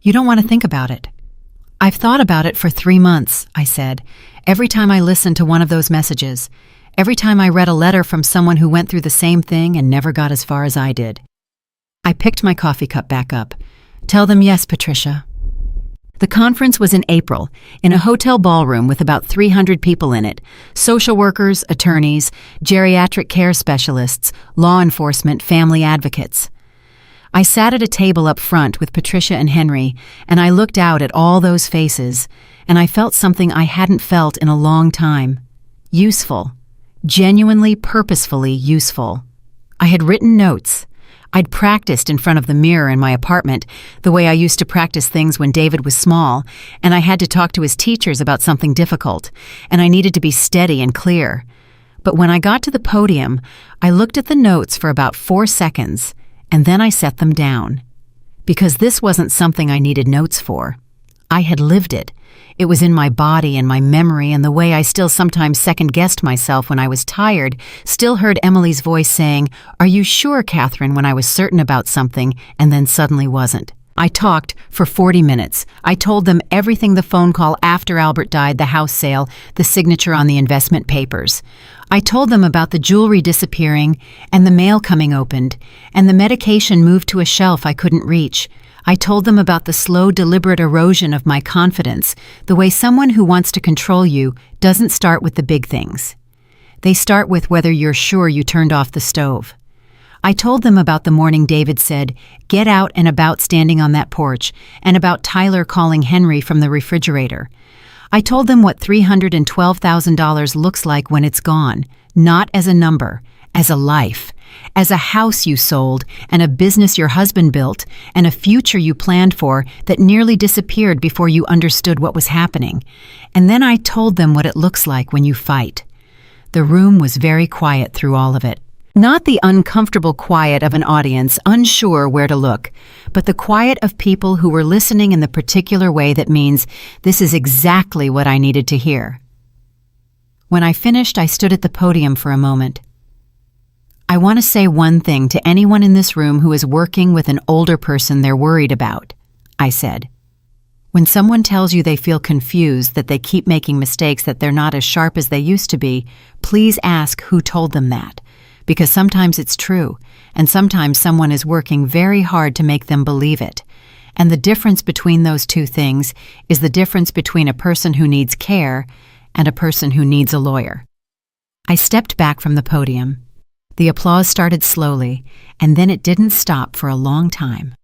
You don't want to think about it. I've thought about it for 3 months, I said. Every time I listened to one of those messages, every time I read a letter from someone who went through the same thing and never got as far as I did. I picked my coffee cup back up. Tell them yes, Patricia. The conference was in April, in a hotel ballroom with about 300 people in it, social workers, attorneys, geriatric care specialists, law enforcement, family advocates. I sat at a table up front with Patricia and Henry, and I looked out at all those faces, and I felt something I hadn't felt in a long time. Useful. Genuinely, purposefully useful. I had written notes. I'd practiced in front of the mirror in my apartment, the way I used to practice things when David was small, and I had to talk to his teachers about something difficult, and I needed to be steady and clear. But when I got to the podium, I looked at the notes for about 4 seconds, and then I set them down. Because this wasn't something I needed notes for. I had lived it. It was in my body and my memory, and the way I still sometimes second-guessed myself when I was tired, still heard Emily's voice saying, "Are you sure, Catherine?" when I was certain about something and then suddenly wasn't. I talked for 40 minutes. I told them everything, the phone call after Albert died, the house sale, the signature on the investment papers. I told them about the jewelry disappearing and the mail coming opened and the medication moved to a shelf I couldn't reach. I told them about the slow, deliberate erosion of my confidence, the way someone who wants to control you doesn't start with the big things. They start with whether you're sure you turned off the stove. I told them about the morning David said, "Get out," and about standing on that porch, and about Tyler calling Henry from the refrigerator. I told them what $312,000 looks like when it's gone, not as a number, as a life, as a house you sold, and a business your husband built, and a future you planned for that nearly disappeared before you understood what was happening. And then I told them what it looks like when you fight. The room was very quiet through all of it. Not the uncomfortable quiet of an audience unsure where to look, but the quiet of people who were listening in the particular way that means this is exactly what I needed to hear. When I finished, I stood at the podium for a moment. I want to say one thing to anyone in this room who is working with an older person they're worried about, I said. When someone tells you they feel confused, that they keep making mistakes, that they're not as sharp as they used to be, please ask who told them that. because sometimes it's true, and sometimes someone is working very hard to make them believe it. And the difference between those two things is the difference between a person who needs care and a person who needs a lawyer. I stepped back from the podium. The applause started slowly, and then it didn't stop for a long time.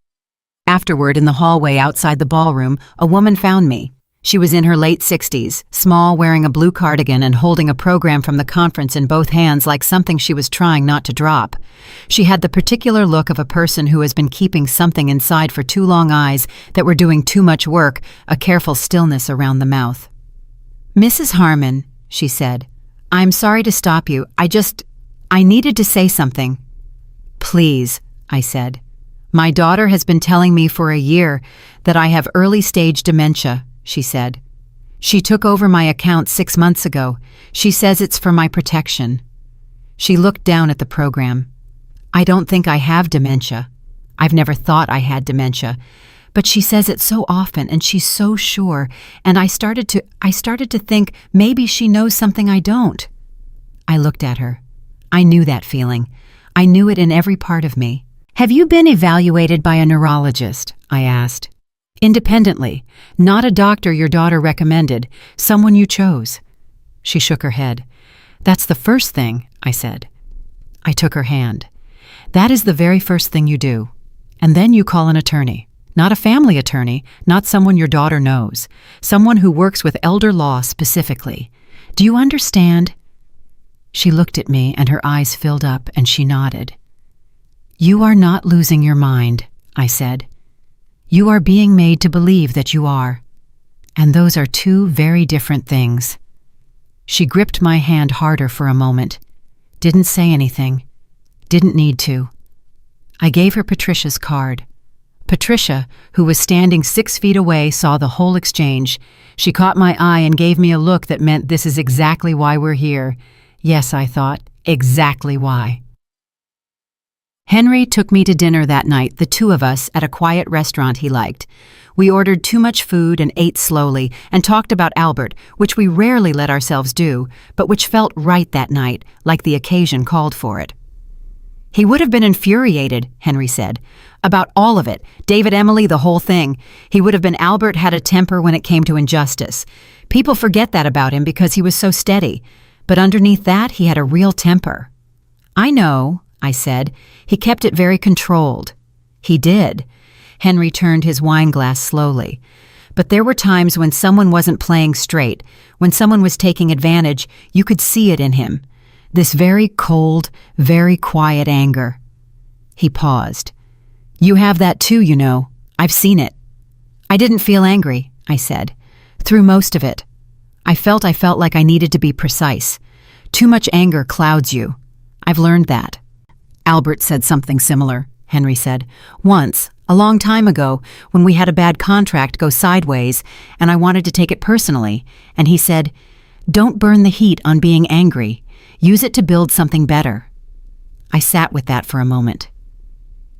Afterward, in the hallway outside the ballroom, a woman found me. She was in her late 60s, small, wearing a blue cardigan and holding a program from the conference in both hands like something she was trying not to drop. She had the particular look of a person who has been keeping something inside for too long, eyes that were doing too much work, a careful stillness around the mouth. "Mrs. Harmon," she said, "I'm sorry to stop you. I needed to say something." "Please," I said. "My daughter has been telling me for a year that I have early-stage dementia," she said. "She took over my account 6 months ago. She says it's for my protection." She looked down at the program. "I don't think I have dementia. I've never thought I had dementia. But she says it so often, and she's so sure, and I started to think maybe she knows something I don't." I looked at her. I knew that feeling. I knew it in every part of me. "Have you been evaluated by a neurologist?" I asked. "Independently, not a doctor your daughter recommended, someone you chose." She shook her head. "That's the first thing," I said. I took her hand. "That is the very first thing you do. And then you call an attorney. Not a family attorney, not someone your daughter knows. Someone who works with elder law specifically. Do you understand?" She looked at me and her eyes filled up and she nodded. "You are not losing your mind," I said. "You are being made to believe that you are. And those are two very different things." She gripped my hand harder for a moment. Didn't say anything. Didn't need to. I gave her Patricia's card. Patricia, who was standing 6 feet away, saw the whole exchange. She caught my eye and gave me a look that meant this is exactly why we're here. Yes, I thought, exactly why. Henry took me to dinner that night, the two of us, at a quiet restaurant he liked. We ordered too much food and ate slowly and talked about Albert, which we rarely let ourselves do, but which felt right that night, like the occasion called for it. "He would have been infuriated," Henry said, "about all of it. David, Emily, the whole thing. He would have been Albert had a temper when it came to injustice. People forget that about him because he was so steady. But underneath that, he had a real temper." "I know," I said. "He kept it very controlled." "He did." Henry turned his wine glass slowly. "But there were times when someone wasn't playing straight, when someone was taking advantage, you could see it in him. This very cold, very quiet anger." He paused. "You have that too, you know. I've seen it." "I didn't feel angry," I said. "Through most of it. I felt like I needed to be precise. Too much anger clouds you. I've learned that." "Albert said something similar," Henry said. "Once, a long time ago, when we had a bad contract go sideways, and I wanted to take it personally, and he said, 'Don't burn the heat on being angry. Use it to build something better.'" I sat with that for a moment.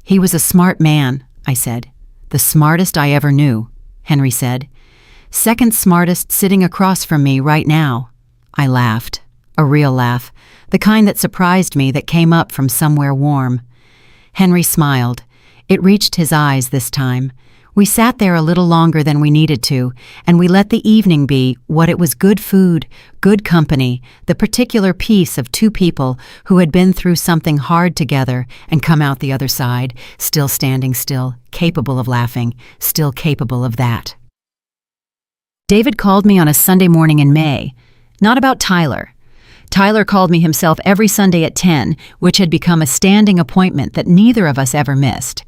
"He was a smart man," I said. "The smartest I ever knew," Henry said. "Second smartest sitting across from me right now." I laughed. A real laugh. The kind that surprised me, that came up from somewhere warm. Henry smiled. It reached his eyes this time. We sat there a little longer than we needed to, and we let the evening be what it was: good food, good company, the particular peace of two people who had been through something hard together and come out the other side, still standing still, capable of laughing, still capable of that. David called me on a Sunday morning in May. Not about Tyler. Tyler called me himself every Sunday at 10, which had become a standing appointment that neither of us ever missed.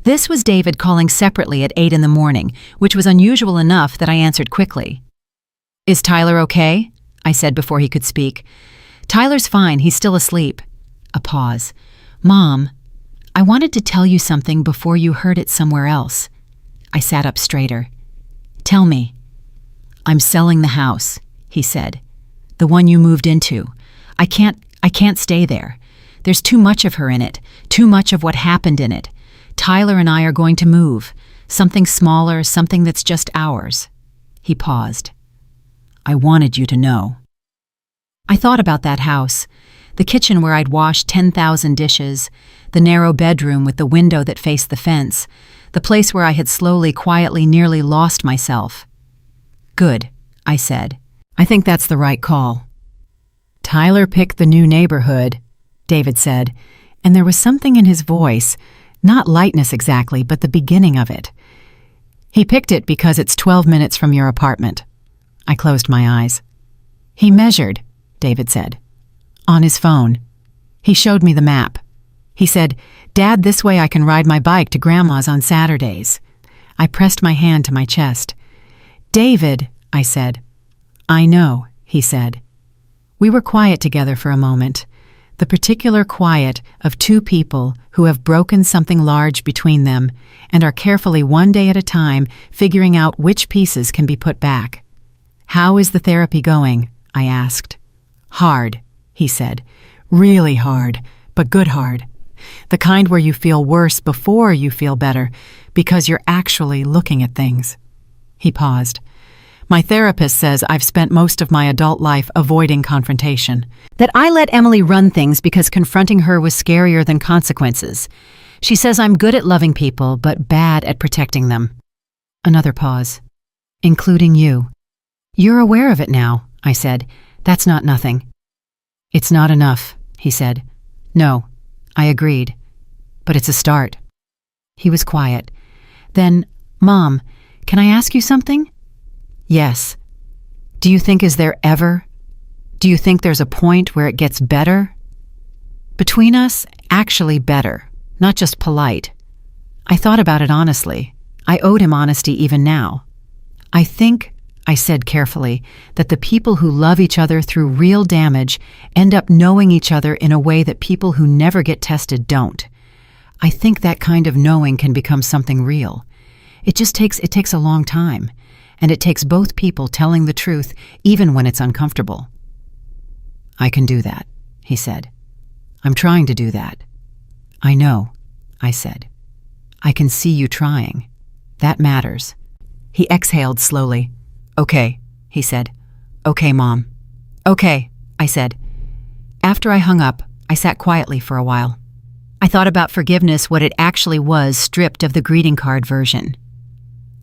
This was David calling separately at 8 in the morning, which was unusual enough that I answered quickly. "Is Tyler okay?" I said before he could speak. "Tyler's fine, he's still asleep." A pause. "Mom, I wanted to tell you something before you heard it somewhere else." I sat up straighter. "Tell me." "I'm selling the house," he said. "The one you moved into. I can't stay there. There's too much of her in it, too much of what happened in it. Tyler and I are going to move. Something smaller, something that's just ours." He paused. "I wanted you to know." I thought about that house. The kitchen where I'd washed 10,000 dishes, the narrow bedroom with the window that faced the fence, the place where I had slowly, quietly, nearly lost myself. "Good," I said. "I think that's the right call." "Tyler picked the new neighborhood," David said, and there was something in his voice, not lightness exactly, but the beginning of it. "He picked it because it's 12 minutes from your apartment." I closed my eyes. "He measured," David said, "on his phone. He showed me the map. He said, 'Dad, this way I can ride my bike to Grandma's on Saturdays.'" I pressed my hand to my chest. "David," I said. "I know," he said. We were quiet together for a moment, the particular quiet of two people who have broken something large between them and are carefully one day at a time figuring out which pieces can be put back. "How is the therapy going?" I asked. "Hard," he said. "Really hard, but good hard. The kind where you feel worse before you feel better because you're actually looking at things." He paused. "My therapist says I've spent most of my adult life avoiding confrontation. That I let Emily run things because confronting her was scarier than consequences. She says I'm good at loving people, but bad at protecting them." Another pause. "Including you." "You're aware of it now," I said. "That's not nothing." "It's not enough," he said. "No," I agreed. "But it's a start." He was quiet. Then, "Mom, can I ask you something?" "Yes." "Do you think do you think there's a point where it gets better?" "Between us, actually better, not just polite." I thought about it honestly. I owed him honesty even now. "I think," I said carefully, "that the people who love each other through real damage end up knowing each other in a way that people who never get tested don't. I think that kind of knowing can become something real. It takes a long time, and it takes both people telling the truth even when it's uncomfortable." "I can do that," he said. "I'm trying to do that." "I know," I said. "I can see you trying. That matters." He exhaled slowly. "Okay," he said. "Okay, Mom." "Okay," I said. After I hung up, I sat quietly for a while. I thought about forgiveness, what it actually was, stripped of the greeting card version.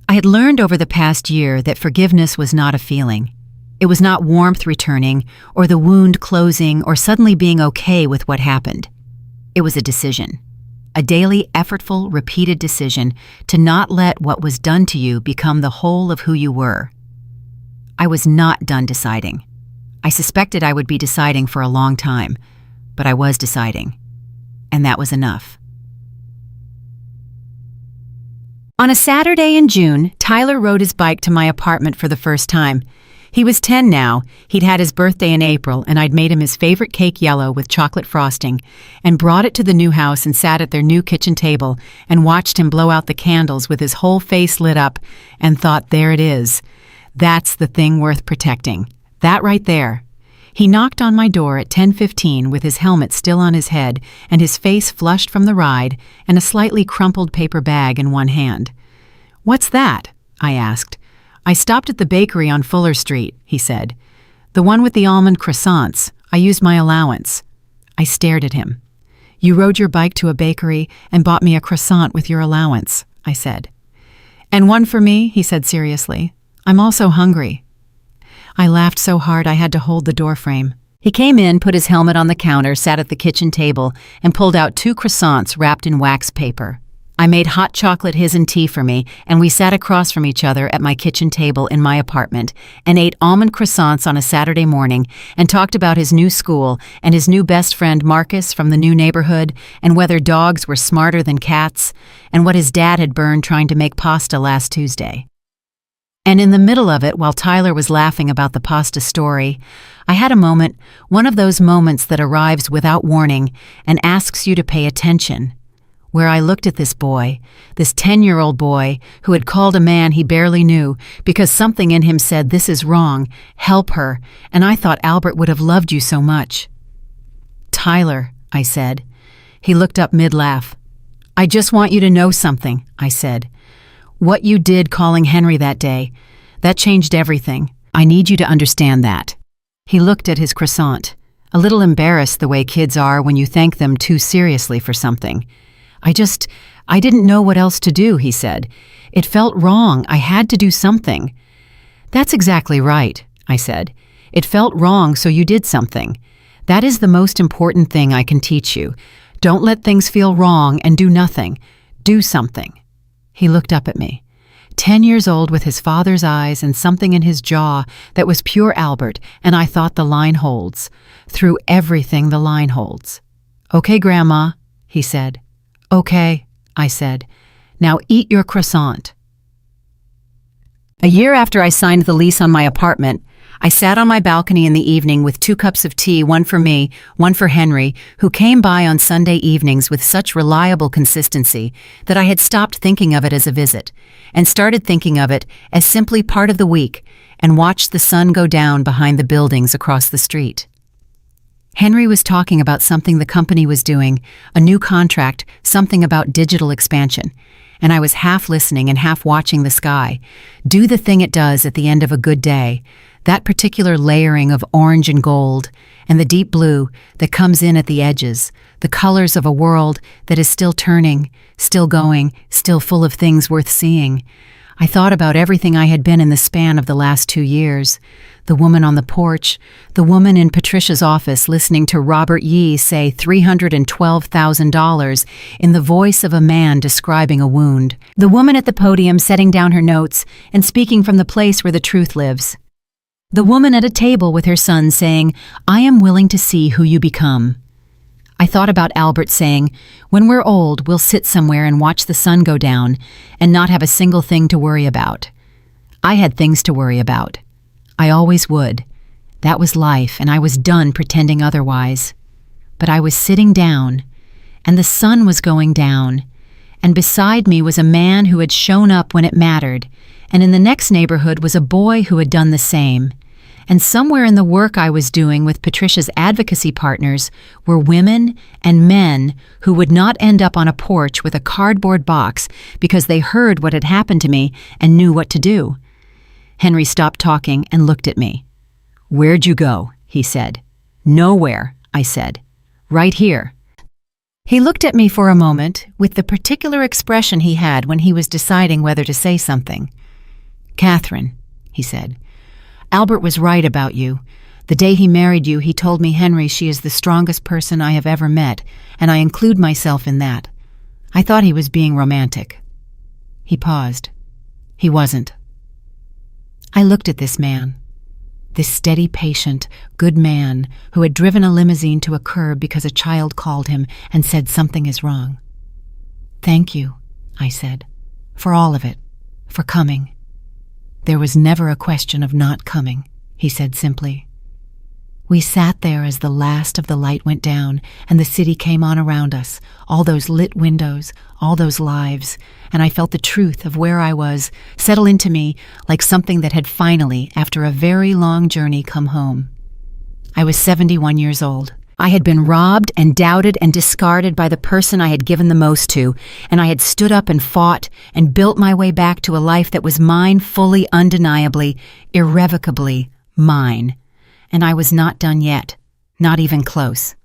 I had learned over the past year that forgiveness was not a feeling. It was not warmth returning, or the wound closing, or suddenly being okay with what happened. It was a decision. A daily, effortful, repeated decision to not let what was done to you become the whole of who you were. I was not done deciding. I suspected I would be deciding for a long time, but I was deciding. And that was enough. On a Saturday in June, Tyler rode his bike to my apartment for the first time. He was 10 now. He'd had his birthday in April, and I'd made him his favorite cake yellow with chocolate frosting, and brought it to the new house and sat at their new kitchen table and watched him blow out the candles with his whole face lit up and thought, there it is. That's the thing worth protecting. That right there. He knocked on my door at 10:15 with his helmet still on his head and his face flushed from the ride and a slightly crumpled paper bag in one hand. "What's that?" I asked. "I stopped at the bakery on Fuller Street," he said. "The one with the almond croissants. I used my allowance." I stared at him. "You rode your bike to a bakery and bought me a croissant with your allowance," I said. "And one for me," he said seriously. "I'm also hungry." I laughed so hard I had to hold the doorframe. He came in, put his helmet on the counter, sat at the kitchen table, and pulled out 2 croissants wrapped in wax paper. I made hot chocolate his and tea for me, and we sat across from each other at my kitchen table in my apartment and ate almond croissants on a Saturday morning and talked about his new school and his new best friend Marcus from the new neighborhood and whether dogs were smarter than cats and what his dad had burned trying to make pasta last Tuesday. And in the middle of it, while Tyler was laughing about the pasta story, I had a moment, one of those moments that arrives without warning and asks you to pay attention, where I looked at this boy, this 10-year-old boy who had called a man he barely knew because something in him said, "This is wrong, help her," and I thought Albert would have loved you so much. "Tyler," I said. He looked up mid-laugh. "I just want you to know something," I said. "What you did calling Henry that day, that changed everything. I need you to understand that." He looked at his croissant. a little embarrassed the way kids are when you thank them too seriously for something. I didn't know what else to do, he said. It felt wrong. I had to do something. That's exactly right, I said. It felt wrong, so you did something. That is the most important thing I can teach you. Don't let things feel wrong and do nothing. Do something. He looked up at me. 10 years old with his father's eyes and something in his jaw that was pure Albert, and I thought the line holds. Through everything the line holds. Okay, Grandma, he said. Okay, I said. Now eat your croissant. A year after I signed the lease on my apartment, I sat on my balcony in the evening with 2 cups of tea, one for me, one for Henry, who came by on Sunday evenings with such reliable consistency that I had stopped thinking of it as a visit and started thinking of it as simply part of the week, and watched the sun go down behind the buildings across the street. Henry was talking about something the company was doing, a new contract, something about digital expansion, and I was half listening and half watching the sky do the thing it does at the end of a good day, that particular layering of orange and gold, and the deep blue that comes in at the edges, the colors of a world that is still turning, still going, still full of things worth seeing. I thought about everything I had been in the span of the last 2 years. The woman on the porch, the woman in Patricia's office listening to Robert Yee say $312,000 in the voice of a man describing a wound. The woman at the podium setting down her notes and speaking from the place where the truth lives. The woman at a table with her son saying, I am willing to see who you become. I thought about Albert saying, when we're old, we'll sit somewhere and watch the sun go down and not have a single thing to worry about. I had things to worry about. I always would. That was life, and I was done pretending otherwise. But I was sitting down, and the sun was going down, and beside me was a man who had shown up when it mattered, and in the next neighborhood was a boy who had done the same. And somewhere in the work I was doing with Patricia's advocacy partners were women and men who would not end up on a porch with a cardboard box because they heard what had happened to me and knew what to do. Henry stopped talking and looked at me. Where'd you go? He said. Nowhere, I said. Right here. He looked at me for a moment with the particular expression he had when he was deciding whether to say something. Catherine, he said. Albert was right about you. The day he married you, he told me, Henry, she is the strongest person I have ever met, and I include myself in that. I thought he was being romantic. He paused. He wasn't. I looked at this man, this steady, patient, good man who had driven a limousine to a curb because a child called him and said something is wrong. Thank you, I said, for all of it, for coming. There was never a question of not coming, he said simply. We sat there as the last of the light went down and the city came on around us, all those lit windows, all those lives, and I felt the truth of where I was settle into me like something that had finally, after a very long journey, come home. I was 71 years old. I had been robbed and doubted and discarded by the person I had given the most to, and I had stood up and fought and built my way back to a life that was mine, fully, undeniably, irrevocably mine. And I was not done yet, not even close.